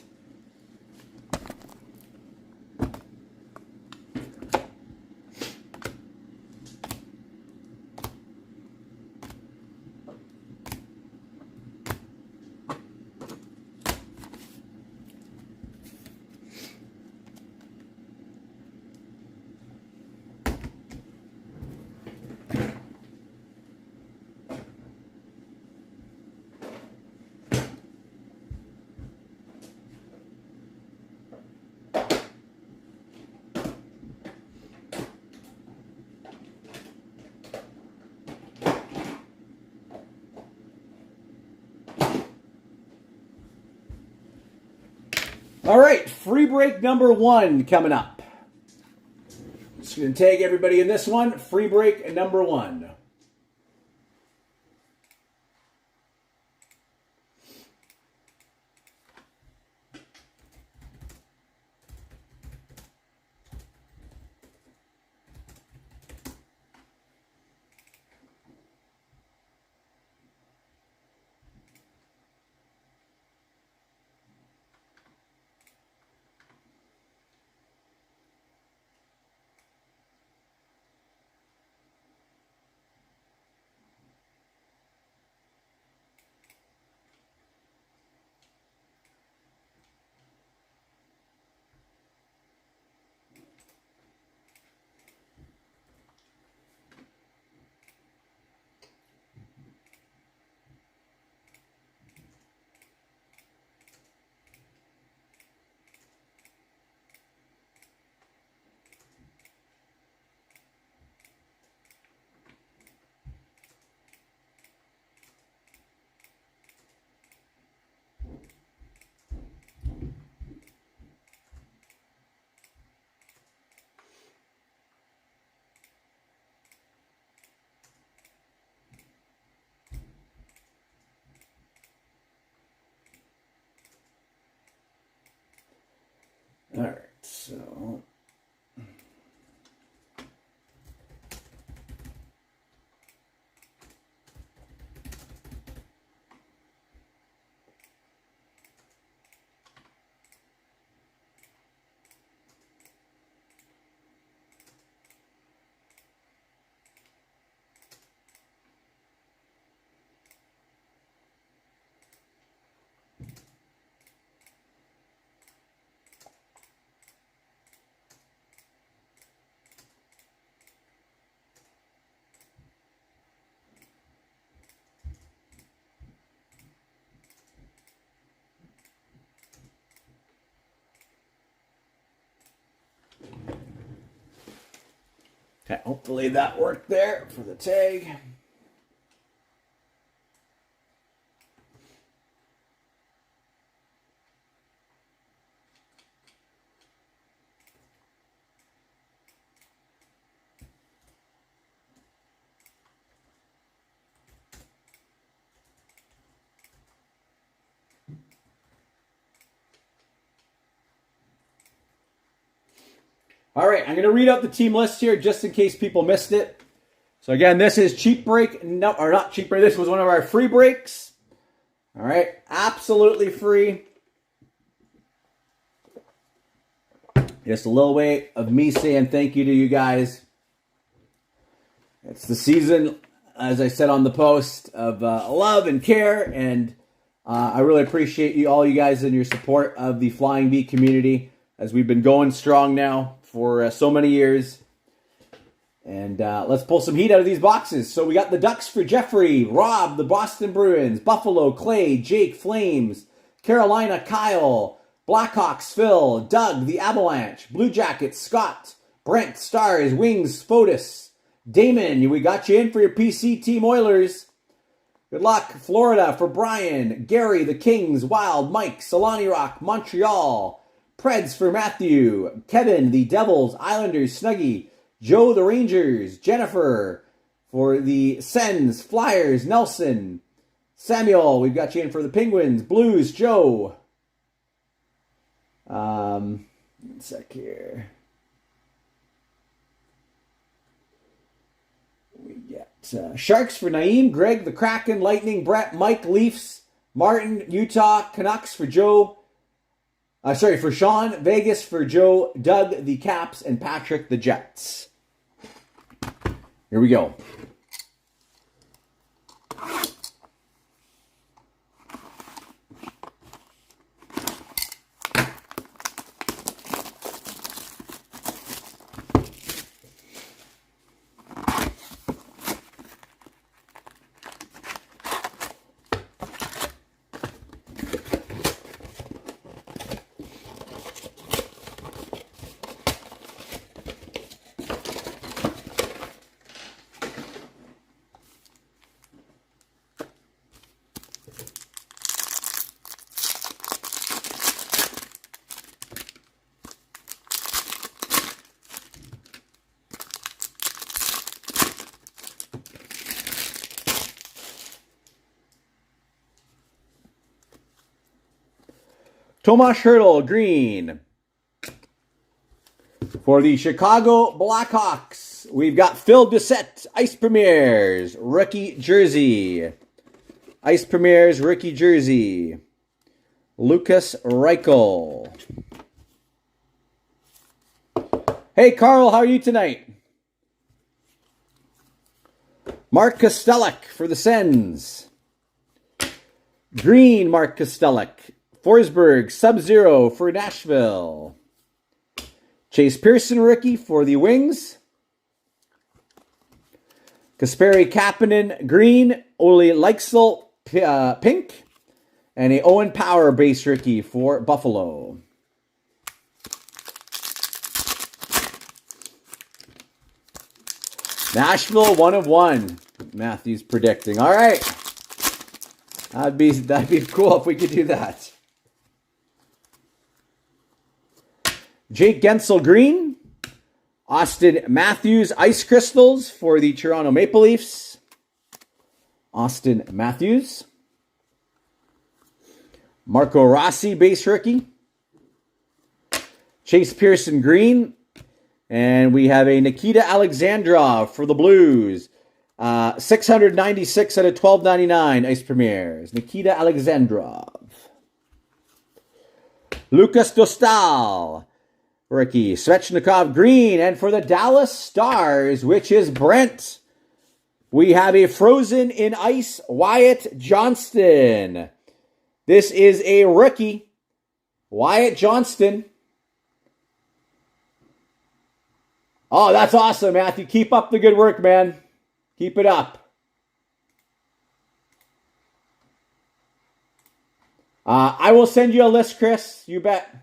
All right, free break number 1 coming up. Just going to tag everybody in this one. Free break number 1. All right. So okay, hopefully that worked there for the tag. All right, I'm going to read out the team list here just in case people missed it. So again, this is cheap break, no, or not cheap break. This was one of our free breaks. All right, absolutely free. Just a little way of me saying thank you to you guys. It's the season, as I said on the post, of love and care, and I really appreciate you, all you guys, and your support of the Flying V community as we've been going strong now for so many years. And let's pull some heat out of these boxes. So we got the Ducks for Jeffrey, Rob, the Boston Bruins, Buffalo, Clay, Jake, Flames, Carolina, Kyle, Blackhawks, Phil, Doug, the Avalanche, Blue Jackets, Scott, Brent, Stars, Wings, Fotis, Damon, we got you in for your PC Team Oilers. Good luck. Florida for Brian, Gary, the Kings, Wild, Mike, Solani Rock, Montreal, Preds for Matthew, Kevin, the Devils, Islanders, Snuggie, Joe, the Rangers, Jennifer for the Sens, Flyers, Nelson, Samuel, we've got you in for the Penguins, Blues, Joe. One sec here. We get Sharks for Naeem, Greg, the Kraken, Lightning, Brett, Mike, Leafs, Martin, Utah, Canucks for Joe. For Sean, Vegas for Joe, Doug, the Caps, and Patrick, the Jets. Here we go. Tomas Hertl, green. For the Chicago Blackhawks, we've got Phil Doucette, Ice Premiers, rookie jersey. Ice Premiers, rookie jersey. Lucas Reichel. Hey, Carl, how are you tonight? Mark Kostelek for the Sens. Green, Mark Kostelek. Forsberg, Sub-Zero for Nashville. Chase Pearson, rookie for the Wings. Kasperi Kapanen, green. Ole Leixel, pink. And a Owen Power base rookie for Buffalo. Nashville, 1 of 1. Matthew's predicting. All right. That'd be cool if we could do that. Jake Gensel, green. Austin Matthews, ice crystals for the Toronto Maple Leafs. Austin Matthews. Marco Rossi, base rookie. Chase Pearson green. And we have a Nikita Alexandrov for the Blues. 696 out of 1299 Ice Premiers. Nikita Alexandrov. Lucas Dostal, rookie. Svechnikov green. And for the Dallas Stars, which is Brent, we have a Frozen in Ice Wyatt Johnston. This is a rookie. Wyatt Johnston. Oh, that's awesome, Matthew. Keep up the good work, man. Keep it up. I will send you a list, Chris. You bet.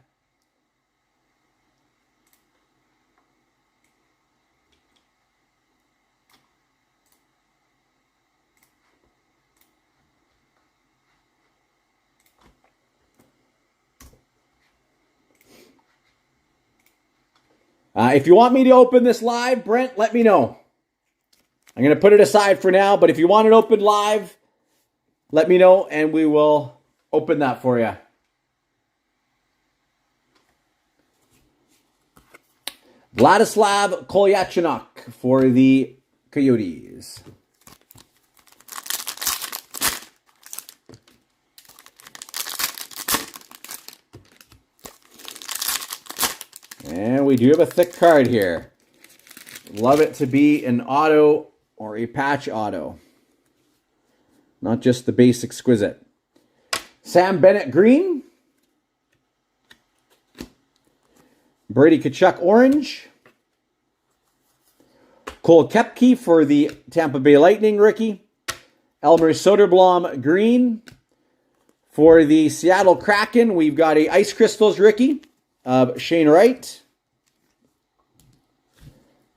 If you want me to open this live, Brent, let me know. I'm going to put it aside for now, but if you want it open live, let me know and we will open that for you. Vladislav Kolyachonok for the Coyotes. And we do have a thick card here. Love it to be an auto or a patch auto. Not just the base exquisite. Sam Bennett green. Brady Tkachuk orange. Cole Koepke for the Tampa Bay Lightning rookie. Elmer Soderblom green. For the Seattle Kraken, we've got a Ice Crystals rookie of Shane Wright.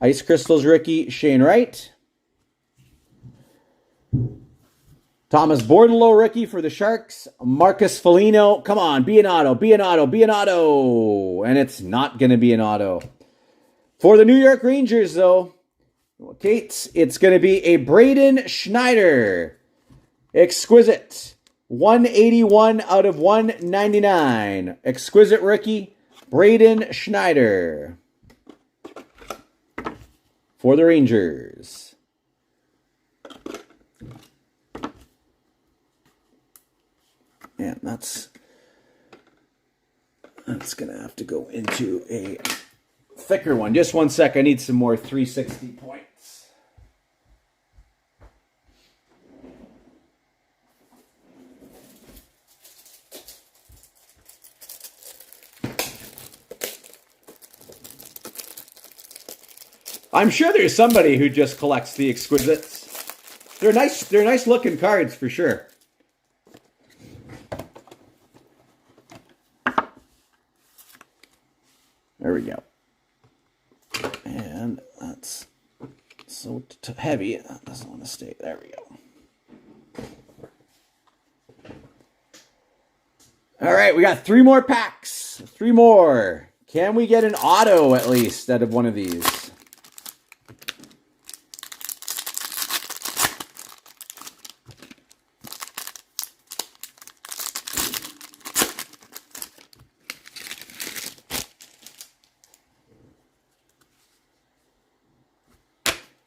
Ice Crystals rookie, Shane Wright. Thomas Bordeleau rookie for the Sharks. Marcus Foligno. Come on, be an auto, be an auto, be an auto. And it's not going to be an auto. For the New York Rangers, though, Kate, it's going to be a Braden Schneider. Exquisite. 181 out of 199. Exquisite rookie, Braden Schneider. For the Rangers. And that's going to have to go into a thicker one. Just one sec. I need some more 360 points. I'm sure there's somebody who just collects the exquisites. They're nice looking cards for sure. There we go. And that's so heavy, that doesn't want to stay. There we go. All right, we got 3 more packs. 3 more. Can we get an auto at least out of one of these?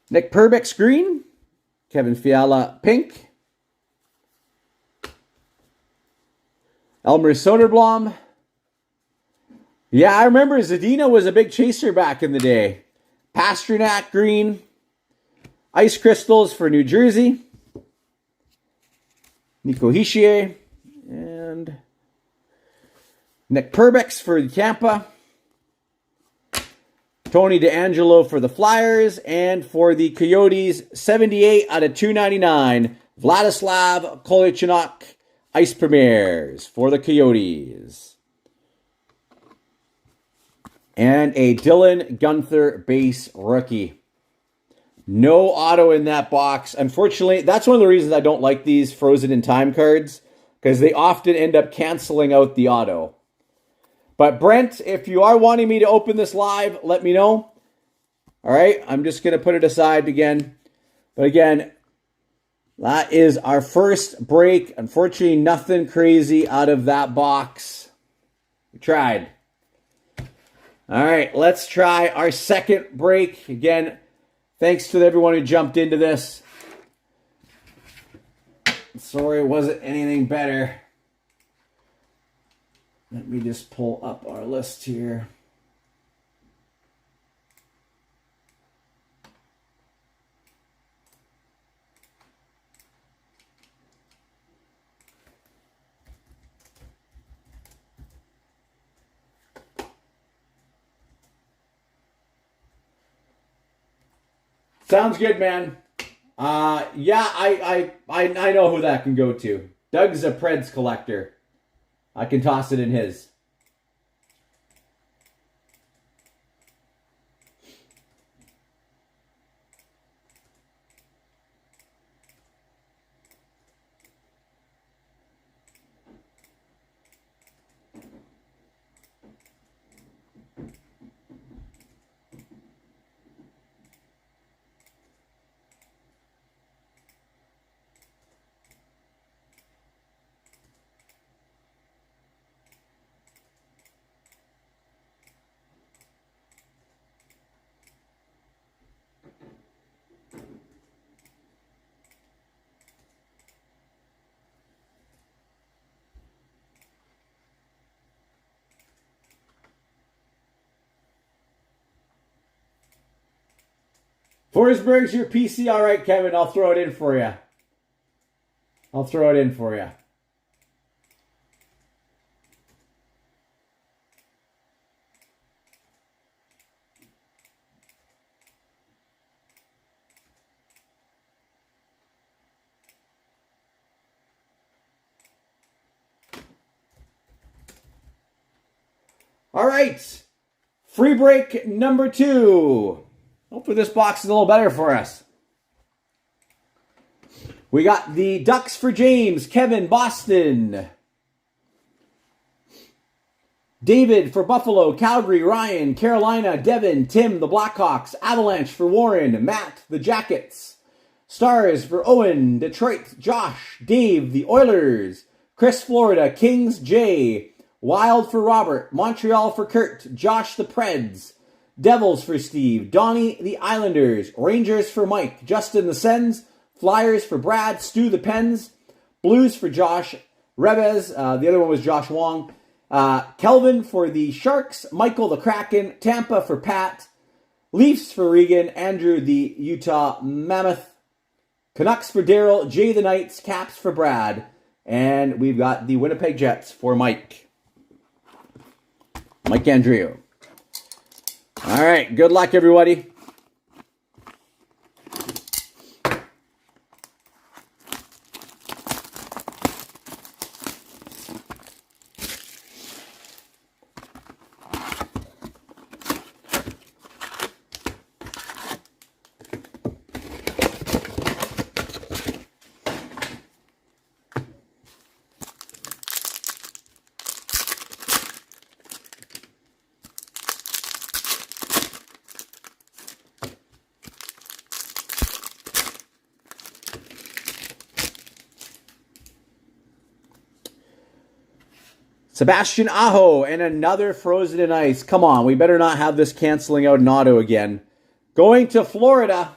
Nick Perbix green. Kevin Fiala pink. Elmer Soderblom. Yeah, I remember Zadina was a big chaser back in the day. Pasternak green. Ice Crystals for New Jersey. Nico Hischier. And Nick Perbix for Tampa. Tony DeAngelo for the Flyers. And for the Coyotes, 78 out of 299. Vladislav Kolyachonok Ice Premiers for the Coyotes. And a Dylan Guenther base rookie. No auto in that box. Unfortunately, that's one of the reasons I don't like these Frozen in Time cards, because they often end up canceling out the auto. But Brent, if you are wanting me to open this live, let me know. All right, I'm just going to put it aside again. But again, that is our first break. Unfortunately, nothing crazy out of that box. We tried. All right, let's try our second break. Again, thanks to everyone who jumped into this. Sorry it wasn't anything better. Let me just pull up our list here. Sounds good, man. Yeah, I know who that can go to. Doug's a Preds collector. I can toss it in his. Forsberg's your PC. All right, Kevin, I'll throw it in for you. All right, free break number 2. Hopefully this box is a little better for us. We got the Ducks for James, Kevin, Boston. David for Buffalo, Calgary, Ryan, Carolina, Devin, Tim, the Blackhawks, Avalanche for Warren, Matt, the Jackets. Stars for Owen, Detroit, Josh, Dave, the Oilers. Chris, Florida, Kings, Jay. Wild for Robert, Montreal for Kurt, Josh, the Preds. Devils for Steve, Donnie, the Islanders, Rangers for Mike, Justin, the Sens, Flyers for Brad, Stu, the Pens, Blues for Josh, Rebez, the other one was Josh Wong, Kelvin for the Sharks, Michael, the Kraken, Tampa for Pat, Leafs for Regan, Andrew, the Utah Mammoth, Canucks for Daryl, Jay, the Knights, Caps for Brad, and we've got the Winnipeg Jets for Mike. Mike Andrew. All right, good luck, everybody. Sebastian Aho and another Frozen in Ice. Come on, we better not have this canceling out in auto again. Going to Florida.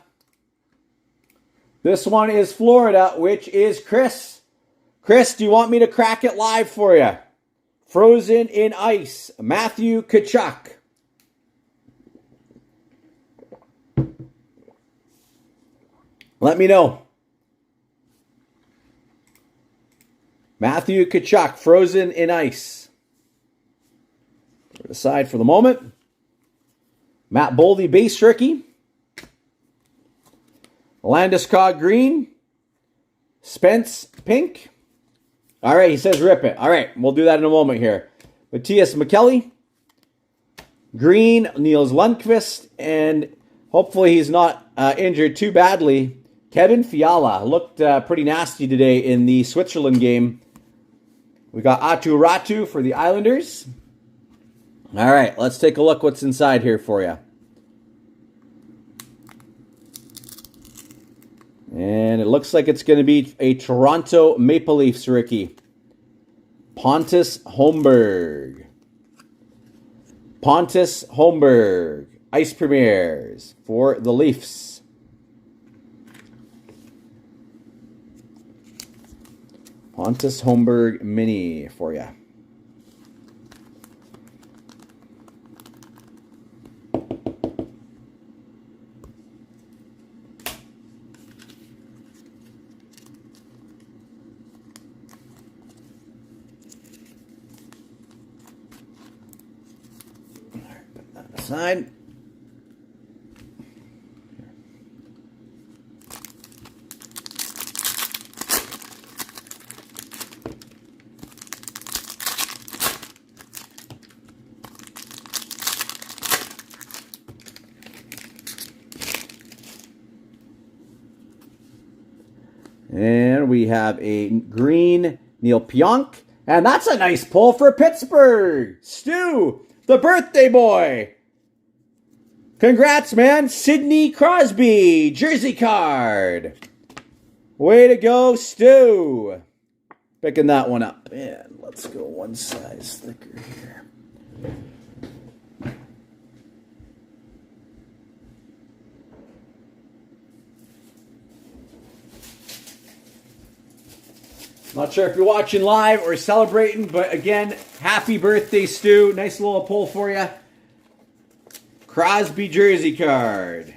This one is Florida, which is Chris. Chris, do you want me to crack it live for you? Frozen in Ice, Matthew Tkachuk. Let me know. Matthew Tkachuk, Frozen in Ice. Put it aside for the moment. Matt Boldy, base rookie. Landeskog green. Spence pink. All right, he says rip it. All right, we'll do that in a moment here. Matthias McKelly. Green, Niels Lundqvist. And hopefully he's not injured too badly. Kevin Fiala looked pretty nasty today in the Switzerland game. We got Atu Ratu for the Islanders. All right, let's take a look what's inside here for you. And it looks like it's going to be a Toronto Maple Leafs rookie. Pontus Holmberg. Pontus Holmberg, Ice Premieres for the Leafs. Pontus Holmberg mini for you. Put that aside. And we have a green Neil Pionk. And that's a nice pull for Pittsburgh. Stu, the birthday boy. Congrats, man. Sidney Crosby, jersey card. Way to go, Stu. Picking that one up. And let's go one size thicker here. Not sure if you're watching live or celebrating, but again, happy birthday, Stu. Nice little pull for you. Crosby jersey card.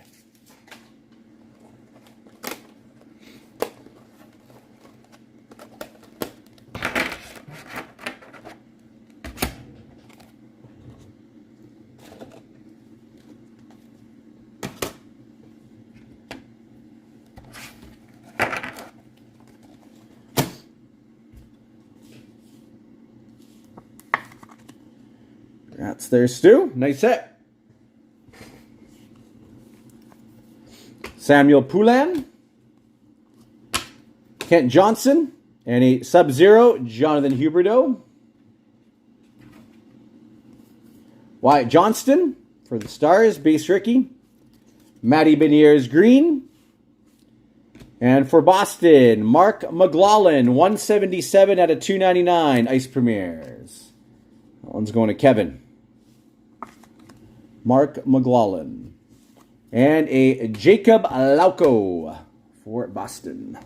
That's there, Stu. Nice hit. Samuel Poulin. Kent Johnson. And a Sub-Zero, Jonathan Huberdeau. Wyatt Johnston for the Stars, base rookie. Matty Beniers green. And for Boston, Mark McLaughlin, 177 out of 299, Ice Premieres. That one's going to Kevin. Mark McLaughlin. And a Jacob Lauko for Boston.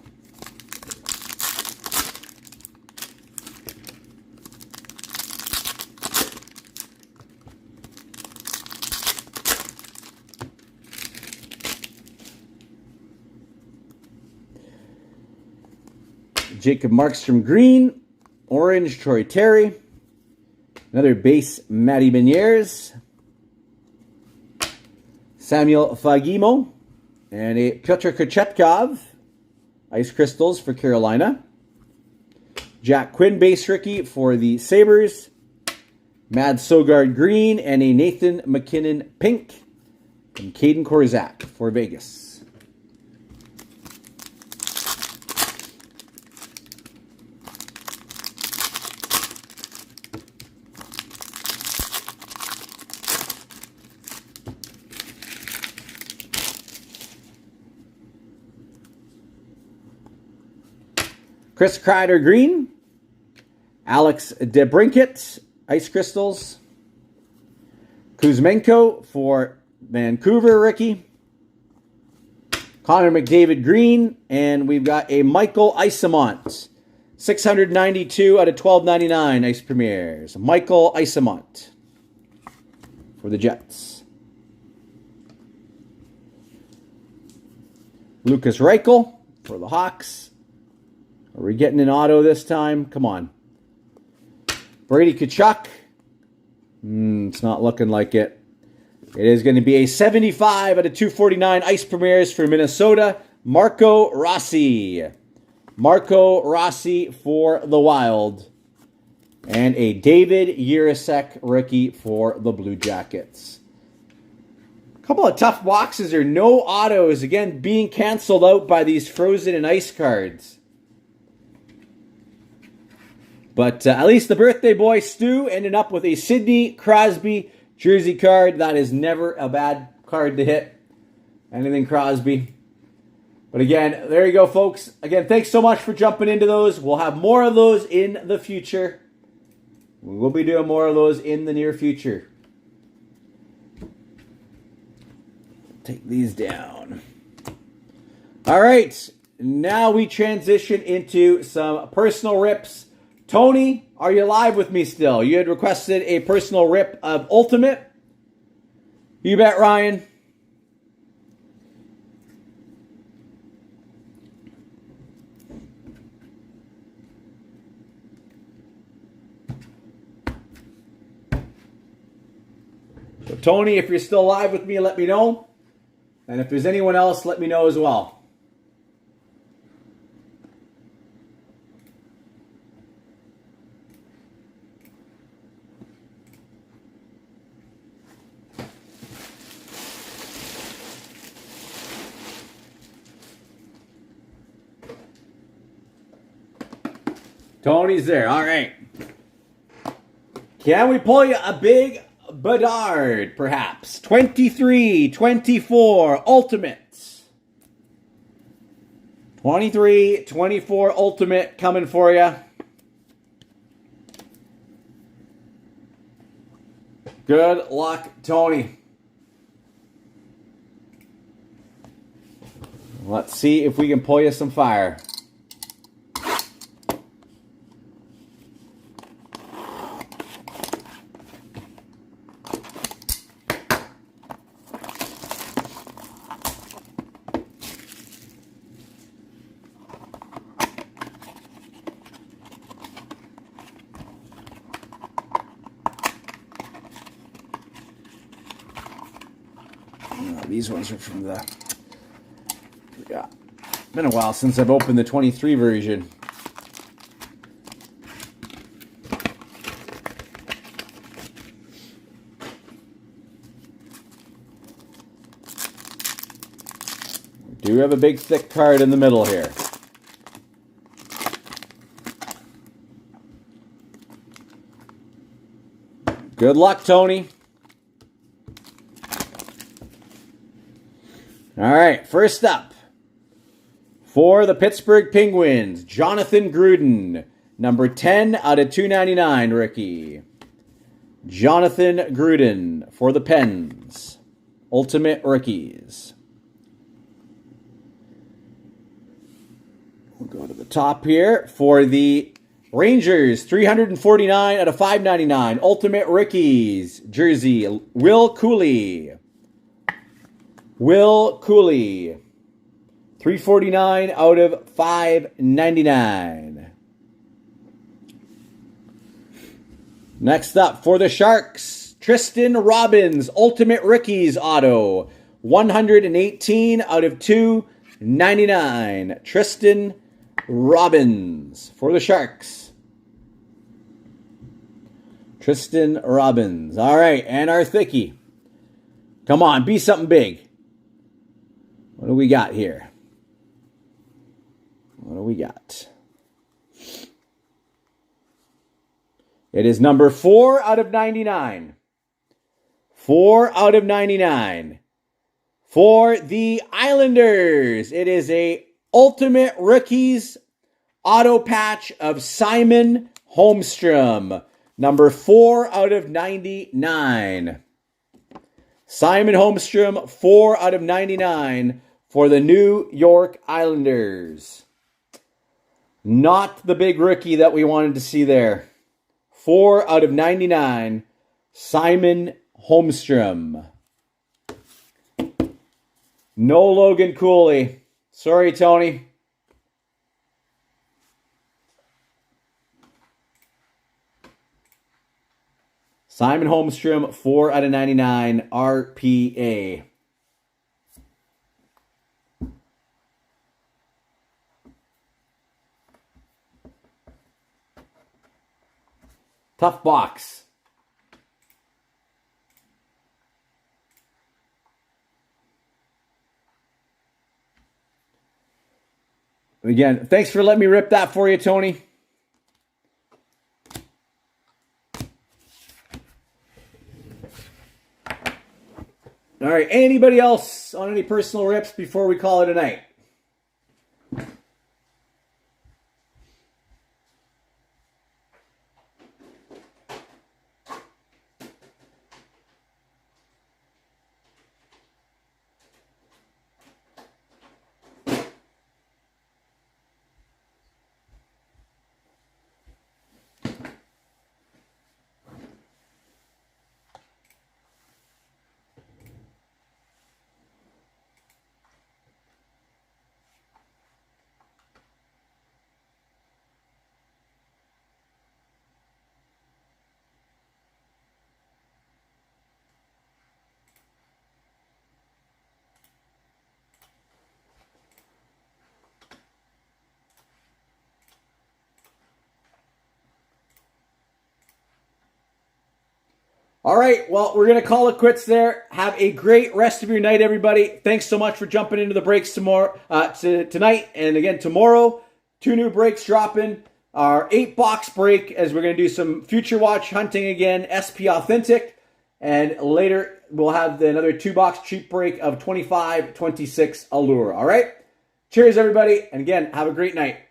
Jacob Markstrom green. Orange Troy Terry. Another base Matty Beniers. Samuel Fagimo. And a Pyotr Kochetkov. Ice Crystals for Carolina. Jack Quinn base rookie for the Sabres. Mad Sogard green. And a Nathan McKinnon pink. And Caden Korzak for Vegas. Chris Kreider green. Alex DeBrincat, Ice Crystals. Kuzmenko for Vancouver rookie. Connor McDavid green. And we've got a Michael Isamont. 692 out of 1299 Ice Premieres. Michael Isamont for the Jets. Lucas Reichel for the Hawks. Are we getting an auto this time? Come on. Brady Tkachuk. It's not looking like it. It is going to be a 75 out of 249 Ice Premieres for Minnesota. Marco Rossi. Marco Rossi for the Wild. And a David Jiricek rookie for the Blue Jackets. A couple of tough boxes or no autos. Again, being canceled out by these frozen and ice cards. But at least the birthday boy, Stu, ended up with a Sidney Crosby jersey card. That is never a bad card to hit. Anything Crosby. But again, there you go, folks. Again, thanks so much for jumping into those. We'll have more of those in the future. We will be doing more of those in the near future. take these down. All right. Now we transition into some personal rips. Tony, are you live with me still? You had requested a personal rip of Ultimate. You bet, Ryan. So, Tony, if you're still live with me, let me know. And if there's anyone else, let me know as well. Tony's there. All right. Can we pull you a big Bedard, perhaps? 23, 24, Ultimate. 23, 24, Ultimate coming for you. Good luck, Tony. Let's see if we can pull you some fire. These ones are from the... Yeah. Been a while since I've opened the 23 version. We do have a big thick card in the middle here. Good luck, Tony. All right, first up, for the Pittsburgh Penguins, Jonathan Gruden, number 10 out of 299 rookie. Jonathan Gruden for the Pens, Ultimate Rookies. We'll go to the top here for the Rangers, 349 out of 599, Ultimate Rookies, jersey, Will Cooley. Will Cooley, 349 out of 599. Next up, for the Sharks, Tristan Robbins, Ultimate Rookies auto, 118 out of 299. Tristan Robbins for the Sharks. Tristan Robbins. All right, and our thickie. Come on, be something big. What do we got here? What do we got? It is number 4 out of 99. 4 out of 99. For the Islanders, it is a Ultimate Rookies auto patch of Simon Holmstrom. Number 4 out of 99. Simon Holmstrom, 4 out of 99 for the New York Islanders. Not the big rookie that we wanted to see there. 4 out of 99, Simon Holmstrom. No Logan Cooley. Sorry, Tony. Simon Holmstrom, 4 out of 99, RPA. Tough box. Again, thanks for letting me rip that for you, Tony. All right, anybody else on any personal rips before we call it a night? All right, well, we're going to call it quits there. Have a great rest of your night, everybody. Thanks so much for jumping into the breaks tonight. And again, tomorrow, 2 new breaks dropping. Our 8-box break, as we're going to do some Future Watch hunting again, SP Authentic. And later, we'll have another 2-box cheap break of 25-26 Allure. All right? Cheers, everybody. And again, have a great night.